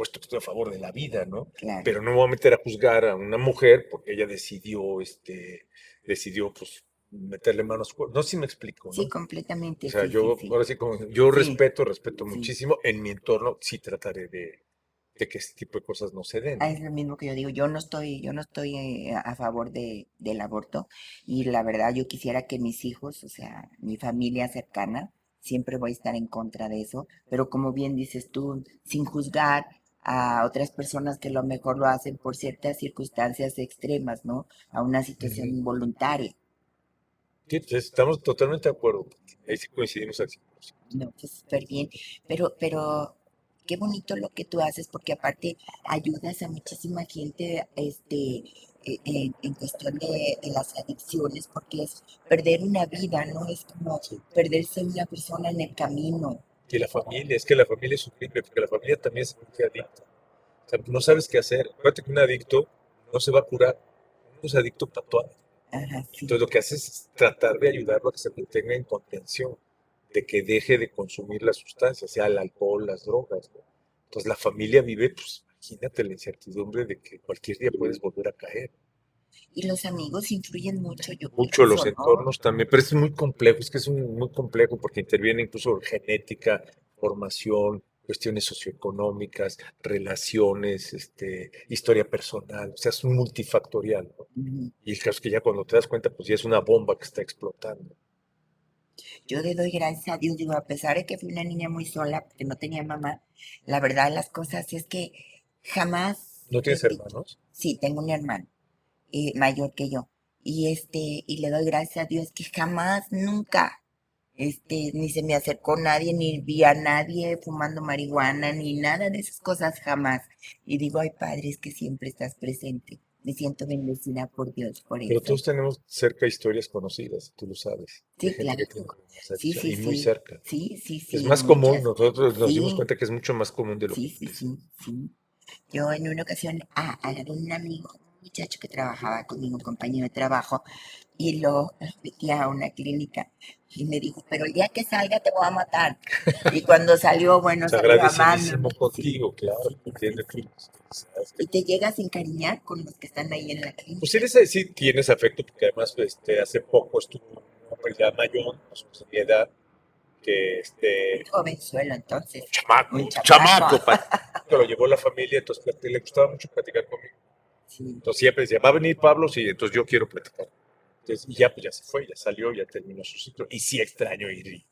Speaker 2: supuesto que estoy a favor de la vida, ¿no?
Speaker 1: claro.
Speaker 2: Pero no me voy a meter a juzgar a una mujer porque ella decidió, pues, meterle manos. No sé si me explico,
Speaker 1: Sí,
Speaker 2: ¿no? O
Speaker 1: completamente,
Speaker 2: sea,
Speaker 1: sí, sí,
Speaker 2: yo,
Speaker 1: sí,
Speaker 2: ahora sí, como yo
Speaker 1: sí,
Speaker 2: respeto
Speaker 1: sí.
Speaker 2: muchísimo, en mi entorno sí trataré de que este tipo de cosas no se den,
Speaker 1: Ah,
Speaker 2: ¿no?
Speaker 1: es lo mismo que yo digo, yo no estoy a favor del aborto y la verdad yo quisiera que mis hijos, o sea, mi familia cercana, siempre voy a estar en contra de eso, pero como bien dices tú, sin juzgar a otras personas que a lo mejor lo hacen por ciertas circunstancias extremas, ¿no? A una
Speaker 2: Ujú.
Speaker 1: situación voluntaria.
Speaker 2: Sí, pues, estamos totalmente de acuerdo. Ahí sí coincidimos al 100%.
Speaker 1: No, pues súper bien, pero qué bonito lo que tú haces porque aparte ayudas a muchísima gente en cuestión de las adicciones porque es perder una vida, ¿no? Es como
Speaker 2: Sí.
Speaker 1: perderse una persona en el camino.
Speaker 2: Y la familia, es que la familia es horrible, porque la familia también se vuelve adicta. O sea, no sabes qué hacer. Acuérdate que un adicto no se va a curar. Uno es adicto para toda.
Speaker 1: Ajá,
Speaker 2: Entonces
Speaker 1: sí.
Speaker 2: lo que haces es tratar de ayudarlo a que se mantenga en contención, de que deje de consumir la sustancia, sea el alcohol, las drogas, ¿no? Entonces la familia vive, pues imagínate la incertidumbre de que cualquier día puedes volver a caer.
Speaker 1: Y los amigos influyen mucho, yo
Speaker 2: Mucho
Speaker 1: pienso,
Speaker 2: los
Speaker 1: ¿no?
Speaker 2: entornos también, pero es muy complejo, es que es muy complejo porque interviene incluso genética, formación, cuestiones socioeconómicas, relaciones, historia personal, o sea, es multifactorial, ¿no?
Speaker 1: Ujú.
Speaker 2: Y el caso es que ya cuando te das cuenta, pues ya es una bomba que está explotando.
Speaker 1: Yo le doy gracias a Dios, digo, a pesar de que fui una niña muy sola, porque no tenía mamá, la verdad de las cosas es que jamás,
Speaker 2: ¿No tienes hermanos?
Speaker 1: sí, tengo un hermano mayor que yo, y le doy gracias a Dios que jamás, nunca, ni se me acercó nadie, ni vi a nadie fumando marihuana, ni nada de esas cosas jamás. Y digo, ay, Padre, es que siempre estás presente. Me siento bendecida por Dios por
Speaker 2: Pero
Speaker 1: eso.
Speaker 2: todos tenemos cerca historias conocidas, tú lo sabes, de
Speaker 1: Sí,
Speaker 2: gente
Speaker 1: claro.
Speaker 2: que tiene problemas de
Speaker 1: Sí,
Speaker 2: adicción
Speaker 1: sí,
Speaker 2: y muy
Speaker 1: sí.
Speaker 2: cerca.
Speaker 1: Sí, sí,
Speaker 2: Es
Speaker 1: sí,
Speaker 2: más común,
Speaker 1: muchas.
Speaker 2: nosotros nos dimos
Speaker 1: Sí,
Speaker 2: cuenta que es mucho más común de lo que
Speaker 1: sí, sí,
Speaker 2: parece.
Speaker 1: sí, sí. Yo en una ocasión agarré un amigo, un muchacho que trabajaba conmigo, un compañero de trabajo, y lo metí a una clínica y me dijo, pero el día que salga te voy a matar. Y cuando salió, bueno,
Speaker 2: Pues
Speaker 1: salió
Speaker 2: agradecidísimo
Speaker 1: amándome. Sí,
Speaker 2: contigo, claro,
Speaker 1: sí, sí,
Speaker 2: entiende
Speaker 1: sí.
Speaker 2: tú. Sabes que,
Speaker 1: Y te llegas a encariñar con los que están ahí en la
Speaker 2: pues sí,
Speaker 1: clínica.
Speaker 2: sí tienes afecto, porque además hace poco estuvo un hombre ya mayor, a su edad, que
Speaker 1: Un jovenzuelo entonces, un chamaco.
Speaker 2: que lo llevó la familia, entonces le gustaba mucho platicar conmigo.
Speaker 1: Sí.
Speaker 2: Entonces siempre decía, va a venir Pablo, sí, entonces yo quiero platicar. Entonces, y ya, pues ya se fue, ya salió, ya terminó su ciclo. Y sí extraño ir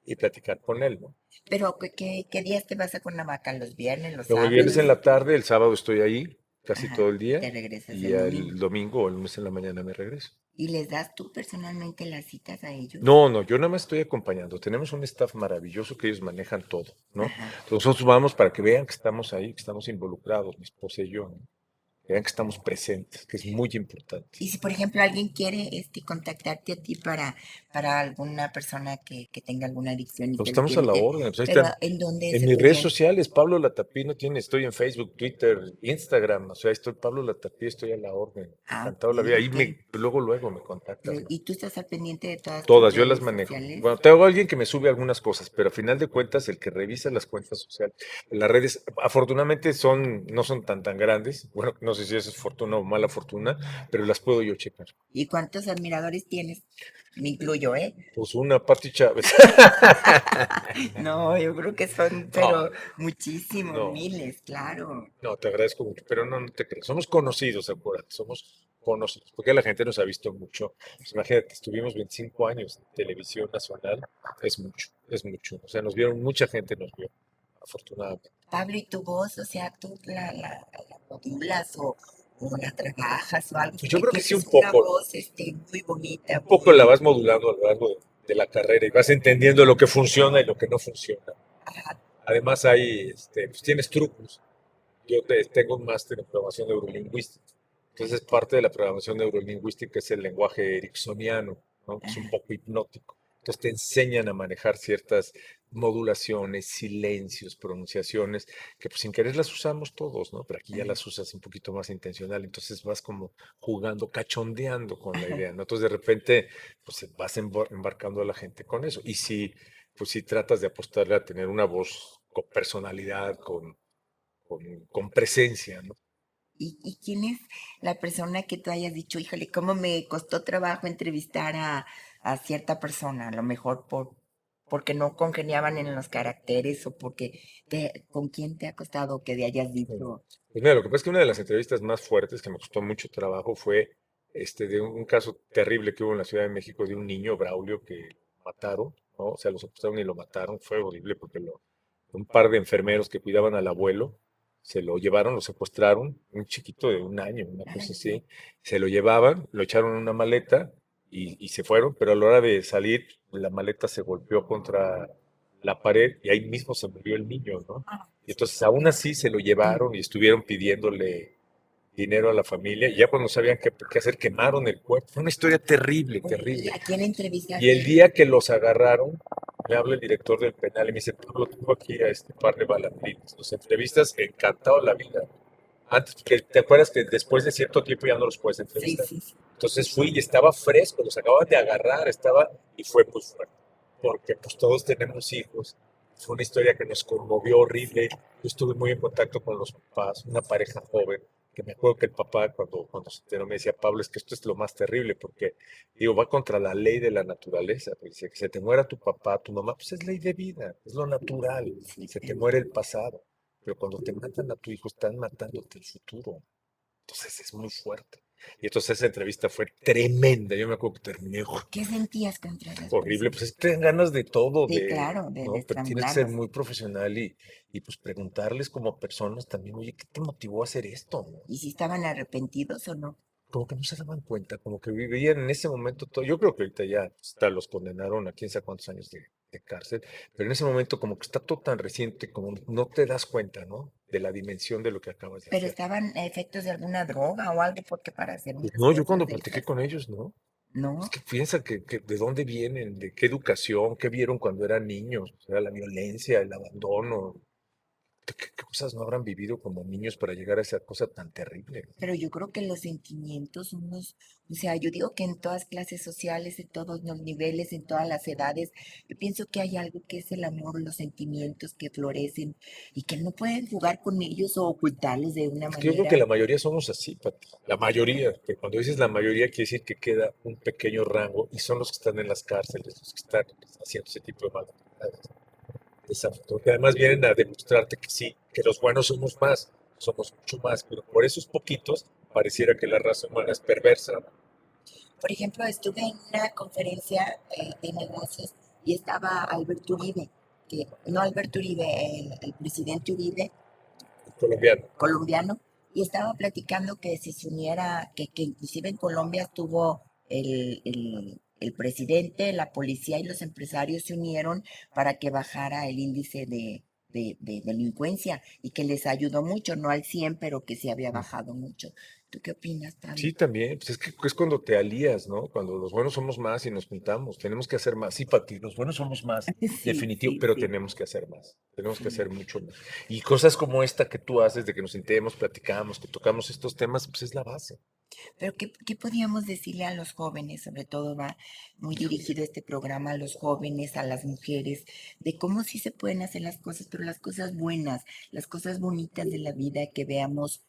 Speaker 2: y platicar con él, ¿no?
Speaker 1: Pero, ¿qué días te vas a Cuernavaca? ¿Los viernes, los
Speaker 2: Me voy viernes en
Speaker 1: sábados?
Speaker 2: la tarde, el sábado estoy ahí casi
Speaker 1: Ajá.
Speaker 2: todo el día
Speaker 1: Te regresas
Speaker 2: y
Speaker 1: el domingo.
Speaker 2: el domingo o el lunes en la mañana me regreso.
Speaker 1: ¿Y les das tú personalmente las citas a ellos?
Speaker 2: No, no, yo nada más estoy acompañando. Tenemos un staff maravilloso que ellos manejan todo, ¿no?
Speaker 1: Ajá.
Speaker 2: Entonces nosotros vamos para que vean que estamos ahí, que estamos involucrados, mi esposa y yo, ¿no? que vean que estamos presentes, que es muy importante.
Speaker 1: Y si, por ejemplo, alguien quiere contactarte a ti para alguna persona que tenga alguna adicción y
Speaker 2: Pues
Speaker 1: que lo
Speaker 2: estamos a
Speaker 1: quiere,
Speaker 2: la orden, pues ahí
Speaker 1: pero
Speaker 2: están.
Speaker 1: ¿en dónde
Speaker 2: En
Speaker 1: se
Speaker 2: mis redes
Speaker 1: podría?
Speaker 2: sociales, Pablo Latapí estoy en Facebook, Twitter, Instagram, o sea, estoy Pablo Latapí, estoy a la orden,
Speaker 1: Ah,
Speaker 2: encantado
Speaker 1: ok,
Speaker 2: de la vida. Ahí
Speaker 1: ok.
Speaker 2: luego me contactas, ¿no?
Speaker 1: Y tú estás al pendiente de todas tus
Speaker 2: Todas, yo las
Speaker 1: redes
Speaker 2: manejo.
Speaker 1: sociales.
Speaker 2: Bueno, tengo alguien que me sube algunas cosas, pero a final de cuentas, el que revisa las cuentas sociales, las redes, afortunadamente no son tan grandes. Bueno, no sé si eso es fortuna o mala fortuna, pero las puedo yo checar.
Speaker 1: ¿Y cuántos admiradores tienes? Me incluyo, ¿eh?
Speaker 2: Pues una, Pati Chávez.
Speaker 1: No, yo creo que son,
Speaker 2: No,
Speaker 1: pero muchísimos,
Speaker 2: no,
Speaker 1: miles, claro.
Speaker 2: no, te agradezco mucho, pero no te creas. Somos conocidos, acuérdate, somos conocidos, porque la gente nos ha visto mucho. Pues imagínate, estuvimos 25 años en televisión nacional, es mucho, es mucho. O sea, nos vieron, mucha gente nos vio, afortunadamente.
Speaker 1: Pablo, ¿y tu voz? O sea, ¿tú la modulas o la trabajas o algo?
Speaker 2: Pues yo
Speaker 1: Porque
Speaker 2: creo que sí
Speaker 1: tienes una voz muy bonita,
Speaker 2: un poco la vas modulando a lo largo de la carrera y vas entendiendo lo que funciona y lo que no funciona.
Speaker 1: ajá,
Speaker 2: Además pues tienes trucos. Tengo un máster en programación neurolingüística. Entonces, parte de la programación neurolingüística es el lenguaje ericksoniano, ¿no? Que es un
Speaker 1: ajá,
Speaker 2: poco hipnótico. Entonces, te enseñan a manejar ciertas modulaciones, silencios, pronunciaciones, que pues sin querer las usamos todos, ¿no? Pero aquí ya
Speaker 1: ajá,
Speaker 2: las usas un poquito más intencional. Entonces, vas como jugando, cachondeando con la
Speaker 1: ajá.
Speaker 2: idea, ¿no? Entonces, de repente, pues vas embarcando a la gente con eso. Y si, pues si tratas de apostarle a tener una voz con personalidad, con presencia, ¿no?
Speaker 1: ¿Y quién es la persona que tú hayas dicho, híjole, cómo me costó trabajo entrevistar a cierta persona? A lo mejor porque no congeniaban en los caracteres o porque con quién te ha costado que te hayas
Speaker 2: Mm.
Speaker 1: dicho.
Speaker 2: Pues mira, lo que pasa es que una de las entrevistas más fuertes que me costó mucho trabajo fue de un caso terrible que hubo en la Ciudad de México de un niño, Braulio, que mataron, ¿no? O sea, lo secuestraron y lo mataron. Fue horrible porque un par de enfermeros que cuidaban al abuelo se lo llevaron, lo secuestraron, un chiquito de un año, una cosa
Speaker 1: Ay,
Speaker 2: así. Se lo llevaban, lo echaron en una maleta y se fueron, pero a la hora de salir, la maleta se golpeó contra la pared y ahí mismo se murió el niño, ¿no? Y entonces aún así se lo llevaron y estuvieron pidiéndole dinero a la familia y ya cuando sabían qué hacer quemaron el cuerpo. Fue una historia terrible,
Speaker 1: ¿y
Speaker 2: terrible.
Speaker 1: a quién
Speaker 2: Y el
Speaker 1: entrevistaste?
Speaker 2: día que los agarraron, me habla el director del penal y me dice, Pablo, tengo aquí a este par de balandrines. Los entrevistas, encantado la vida. Antes, que te acuerdas que después de cierto tiempo ya no los puedes
Speaker 1: Sí,
Speaker 2: entrevistar.
Speaker 1: sí, sí.
Speaker 2: Entonces fui y estaba fresco, los acababan de agarrar, y fue muy fuerte, porque pues todos tenemos hijos. Fue una historia que nos conmovió horrible. Yo estuve muy en contacto con los papás, una pareja joven, que me acuerdo que el papá cuando se enteró me decía, Pablo, es que esto es lo más terrible, porque digo, va contra la ley de la naturaleza. Porque dice que se te muera tu papá, tu mamá, pues es ley de vida, es lo natural,
Speaker 1: Sí,
Speaker 2: se te
Speaker 1: pero
Speaker 2: muere el pasado. Pero cuando te matan a tu hijo, están matándote el futuro. Entonces es muy fuerte. Y entonces esa entrevista fue tremenda. Yo me acuerdo que terminé
Speaker 1: ¿qué sentías contra las
Speaker 2: horrible.
Speaker 1: personas?
Speaker 2: Pues es que te dan ganas de todo,
Speaker 1: Sí, claro, de
Speaker 2: ¿no? Pero tienes que ser
Speaker 1: estrangularlos.
Speaker 2: muy profesional y pues preguntarles como personas también, oye, ¿qué te motivó a hacer esto? ¿No?
Speaker 1: ¿Y si estaban arrepentidos o no?
Speaker 2: Como que no se daban cuenta, como que vivían en ese momento todo. Yo creo que ahorita ya hasta los condenaron a quién sabe cuántos años de cárcel, pero en ese momento como que está todo tan reciente, como no te das cuenta, ¿no? De la dimensión de lo que acabas de
Speaker 1: ¿Pero
Speaker 2: hacer.
Speaker 1: estaban a efectos de alguna droga o algo? Porque para hacer
Speaker 2: Pues
Speaker 1: unas
Speaker 2: no, yo
Speaker 1: cosas
Speaker 2: cuando
Speaker 1: de
Speaker 2: platiqué
Speaker 1: esas,
Speaker 2: con ellos, ¿no? Es
Speaker 1: ¿no?
Speaker 2: que piensa que de dónde vienen, de qué educación, qué vieron cuando eran niños, o sea, la violencia, el abandono, qué cosas no habrán vivido como niños para llegar a esa cosa tan terrible.
Speaker 1: Pero yo creo que los sentimientos, o sea, yo digo que en todas clases sociales, en todos los niveles, en todas las edades, yo pienso que hay algo que es el amor, los sentimientos que florecen y que no pueden jugar con ellos o ocultarlos de una
Speaker 2: Es que yo creo que
Speaker 1: manera.
Speaker 2: la mayoría somos así, Pati. La mayoría, pero cuando dices la mayoría quiere decir que queda un pequeño rango y son los que están en las cárceles, los que están haciendo ese tipo de maldades. Que además vienen a demostrarte que sí, que los buenos somos más, somos mucho más, pero por esos poquitos pareciera que la raza humana es perversa.
Speaker 1: Por ejemplo, estuve en una conferencia de negocios y estaba Alberto Uribe, que no Alberto Uribe, el presidente Uribe,
Speaker 2: El colombiano.
Speaker 1: colombiano, y estaba platicando que si se uniera, que inclusive en Colombia estuvo el presidente, la policía y los empresarios se unieron para que bajara el índice de delincuencia y que les ayudó mucho, no al 100 pero que sí había bajado mucho. ¿Tú qué opinas, Pablo?
Speaker 2: Sí, también, pues es que es cuando te alías, ¿no? Cuando los buenos somos más y nos juntamos, tenemos que hacer más. Sí, Pati, los buenos somos más,
Speaker 1: Sí,
Speaker 2: definitivo,
Speaker 1: sí,
Speaker 2: pero
Speaker 1: sí,
Speaker 2: tenemos que hacer más, tenemos que
Speaker 1: sí.
Speaker 2: hacer mucho más. Y cosas como esta que tú haces, de que nos sentemos, platicamos, que tocamos estos temas, pues es la base.
Speaker 1: Pero ¿qué podríamos decirle a los jóvenes? Sobre todo va muy
Speaker 2: Híjole.
Speaker 1: dirigido este programa a los jóvenes, a las mujeres, de cómo sí se pueden hacer las cosas, pero las cosas buenas, las cosas bonitas de la vida, que veamos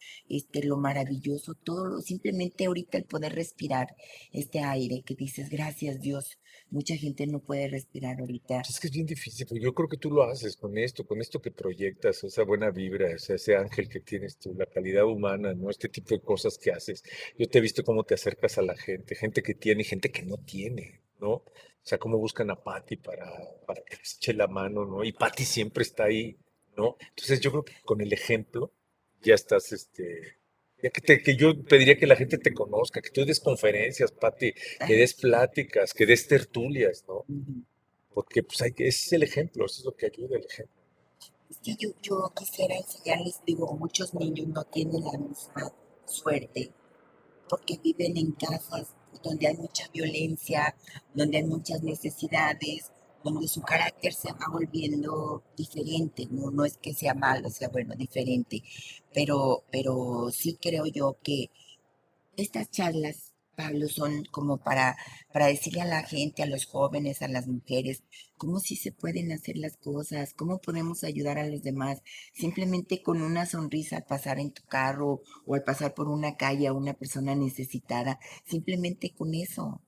Speaker 1: lo maravilloso, simplemente ahorita el poder respirar este aire que dices, gracias Dios. Mucha gente no puede respirar ahorita.
Speaker 2: Pues es que es bien difícil, pero yo creo que tú lo haces con esto que proyectas, esa buena vibra, o sea, ese ángel que tienes tú, la calidad humana, ¿no? Este tipo de cosas que haces. Yo te he visto cómo te acercas a la gente que tiene y gente que no tiene, ¿no? O sea, cómo buscan a Patty para que les eche la mano, ¿no? Y Patty siempre está ahí, ¿no? Entonces yo creo que con el ejemplo ya estás, que yo pediría que la gente te conozca, que tú des conferencias, Patty, que
Speaker 1: Ay,
Speaker 2: des pláticas, que des tertulias, ¿no?
Speaker 1: ujú.
Speaker 2: Porque pues ese es el ejemplo, eso es lo que ayuda el ejemplo.
Speaker 1: Es que yo quisiera enseñarles, digo, muchos niños no tienen la misma suerte porque viven en casas donde hay mucha violencia, donde hay muchas necesidades, donde su carácter se va volviendo diferente. No, no es que sea malo, sea bueno, diferente, pero sí creo yo que estas charlas, Pablo, son como para decirle a la gente, a los jóvenes, a las mujeres, cómo sí se pueden hacer las cosas, cómo podemos ayudar a los demás, simplemente con una sonrisa al pasar en tu carro o al pasar por una calle a una persona necesitada, simplemente con eso.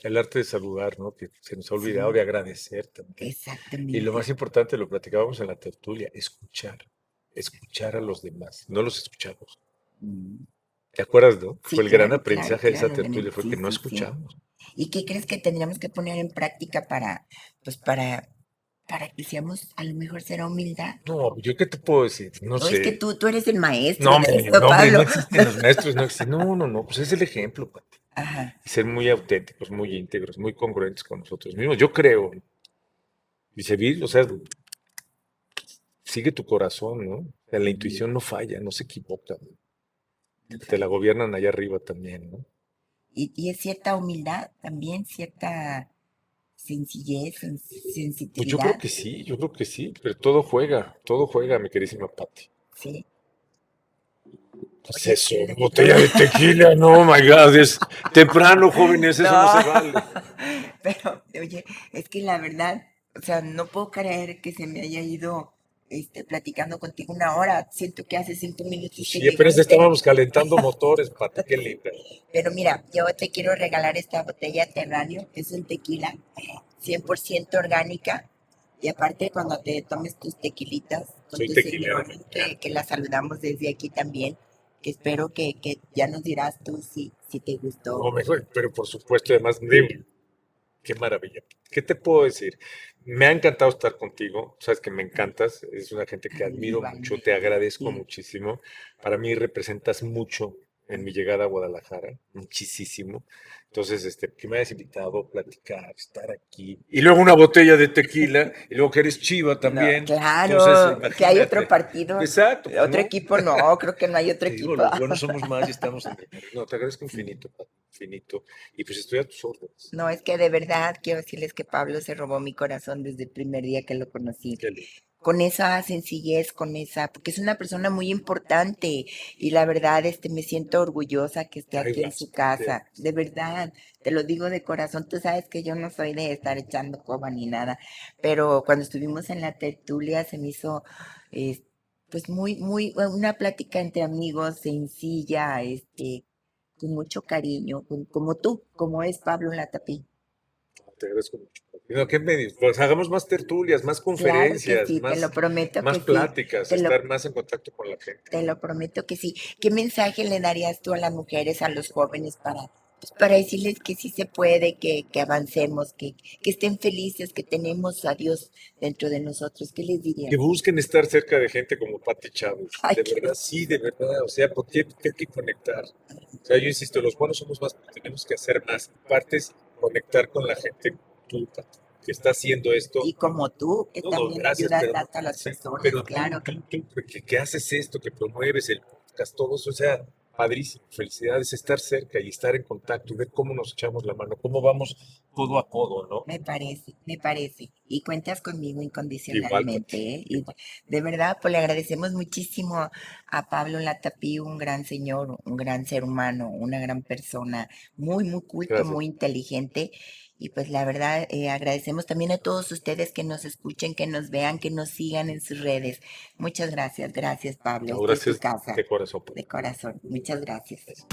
Speaker 2: El arte de saludar, ¿no? Que se nos ha olvidado
Speaker 1: Sí,
Speaker 2: de agradecer también. Y lo
Speaker 1: exactamente.
Speaker 2: más importante, lo platicábamos en la tertulia, escuchar a los demás, no los escuchamos.
Speaker 1: Mm.
Speaker 2: ¿Te acuerdas, no?
Speaker 1: Sí,
Speaker 2: Fue el gran
Speaker 1: claro, claro,
Speaker 2: aprendizaje de esa
Speaker 1: claro.
Speaker 2: tertulia, fue que
Speaker 1: Sí,
Speaker 2: no
Speaker 1: sí, sí.
Speaker 2: escuchamos.
Speaker 1: ¿Y qué crees que tendríamos que poner en práctica pues para que seamos, a lo mejor será humildad?
Speaker 2: No, ¿yo qué te puedo decir? No
Speaker 1: No, es que
Speaker 2: sé.
Speaker 1: tú eres el maestro de esto,
Speaker 2: No, hombre, no
Speaker 1: Pablo.
Speaker 2: existen los maestros, no existen. No, no, no, pues es el ejemplo, Pati.
Speaker 1: Ajá.
Speaker 2: Ser muy auténticos, muy íntegros, muy congruentes con nosotros mismos. Yo creo, y servir, o sea, sigue tu corazón, ¿no? O sea, la
Speaker 1: Sí,
Speaker 2: intuición no falla, no se equivoca.
Speaker 1: no
Speaker 2: Te la
Speaker 1: falla.
Speaker 2: gobiernan allá arriba también, ¿no?
Speaker 1: Y es cierta humildad, también cierta sencillez,
Speaker 2: Pues yo creo
Speaker 1: sensitividad,
Speaker 2: que sí, yo creo que sí, pero todo juega, mi queridísima Patti.
Speaker 1: ¿sí?
Speaker 2: Pues
Speaker 1: Oye,
Speaker 2: eso, una botella de tequila, no, my God, es temprano, jóvenes, eso no se
Speaker 1: no,
Speaker 2: vale.
Speaker 1: pero oye, es que la verdad, o sea, no puedo creer que se me haya ido platicando contigo una hora. Siento que hace 5 minutos que
Speaker 2: Sí, apenas
Speaker 1: llegaste.
Speaker 2: estábamos calentando motores, Pati, qué linda.
Speaker 1: Pero mira, yo te quiero regalar esta botella Terranio, es un tequila 100% orgánica. Y aparte, cuando te tomes tus tequilitas con
Speaker 2: Soy
Speaker 1: tu
Speaker 2: tequilero,
Speaker 1: señor,
Speaker 2: me
Speaker 1: que
Speaker 2: encanta.
Speaker 1: la saludamos desde aquí también, que espero que ya nos dirás tú si te gustó.
Speaker 2: No, mejor, pero por supuesto, además, digo, qué maravilla. ¿Qué te puedo decir? Me ha encantado estar contigo, sabes que me encantas, es una gente que admiro mucho, te
Speaker 1: Igualmente,
Speaker 2: agradezco
Speaker 1: sí.
Speaker 2: muchísimo. Para mí representas mucho en mi llegada a Guadalajara, muchísimo. Entonces, que me hayas invitado a platicar, estar aquí. Y luego una botella de tequila, y luego que eres chiva
Speaker 1: No,
Speaker 2: también. Entonces,
Speaker 1: claro, que hay otro
Speaker 2: imagínate.
Speaker 1: partido,
Speaker 2: Exacto, pues
Speaker 1: otro
Speaker 2: no.
Speaker 1: equipo, no, creo que no hay otro
Speaker 2: Te digo,
Speaker 1: equipo.
Speaker 2: los buenos somos más y estamos en el camino. No, te agradezco
Speaker 1: Sí.
Speaker 2: infinito, Pat, infinito. Y pues estoy a tus órdenes.
Speaker 1: No, es que de verdad quiero decirles que Pablo se robó mi corazón desde el primer día que lo conocí.
Speaker 2: Qué lindo.
Speaker 1: Con esa sencillez, porque es una persona muy importante y la verdad, me siento orgullosa que esté
Speaker 2: Ay,
Speaker 1: aquí en su
Speaker 2: gracias.
Speaker 1: casa. De verdad, te lo digo de corazón. Tú sabes que yo no soy de estar echando coba ni nada, pero cuando estuvimos en la tertulia se me hizo, eh, pues una plática entre amigos sencilla, con mucho cariño, como tú, como es Pablo Latapí.
Speaker 2: Te agradezco mucho. No, ¿qué me dices? Pues hagamos más tertulias, más
Speaker 1: Claro que
Speaker 2: conferencias,
Speaker 1: sí, te lo prometo
Speaker 2: más
Speaker 1: que sí.
Speaker 2: pláticas,
Speaker 1: Te lo,
Speaker 2: estar más en contacto con la gente.
Speaker 1: Te lo prometo que sí. ¿Qué mensaje le darías tú a las mujeres, a los jóvenes, para decirles que sí se puede, que avancemos, que estén felices, que tenemos a Dios dentro de nosotros? ¿Qué les
Speaker 2: Que
Speaker 1: dirías?
Speaker 2: busquen estar cerca de gente como Pati Chávez.
Speaker 1: Ay,
Speaker 2: De verdad, sí, de verdad. O sea, porque hay que conectar. O sea, yo insisto, los buenos somos más, pero tenemos que hacer más. Partes, conectar con la gente. Tú, Pati. que está haciendo esto.
Speaker 1: Y como tú, que
Speaker 2: No, no,
Speaker 1: también
Speaker 2: gracias,
Speaker 1: ayudas
Speaker 2: pero,
Speaker 1: tanto a las
Speaker 2: sí,
Speaker 1: personas,
Speaker 2: pero
Speaker 1: claro que
Speaker 2: que haces esto, que promueves el podcast, todo eso, o sea, padrísimo, felicidades, estar cerca y estar en contacto y ver cómo nos echamos la mano, cómo vamos codo a codo, ¿no?
Speaker 1: me parece, me parece. Y cuentas conmigo
Speaker 2: Igualmente,
Speaker 1: incondicionalmente, ¿eh? Y
Speaker 2: igual.
Speaker 1: de verdad, pues le agradecemos muchísimo a Pablo Latapí, un gran señor, un gran ser humano, una gran persona, muy, muy culto,
Speaker 2: Gracias.
Speaker 1: muy inteligente. Y pues la verdad, agradecemos también a todos ustedes que nos escuchen, que nos vean, que nos sigan en sus redes. Muchas gracias, gracias Pablo.
Speaker 2: No,
Speaker 1: Esta es tu
Speaker 2: gracias
Speaker 1: casa,
Speaker 2: de corazón.
Speaker 1: de corazón. Muchas gracias.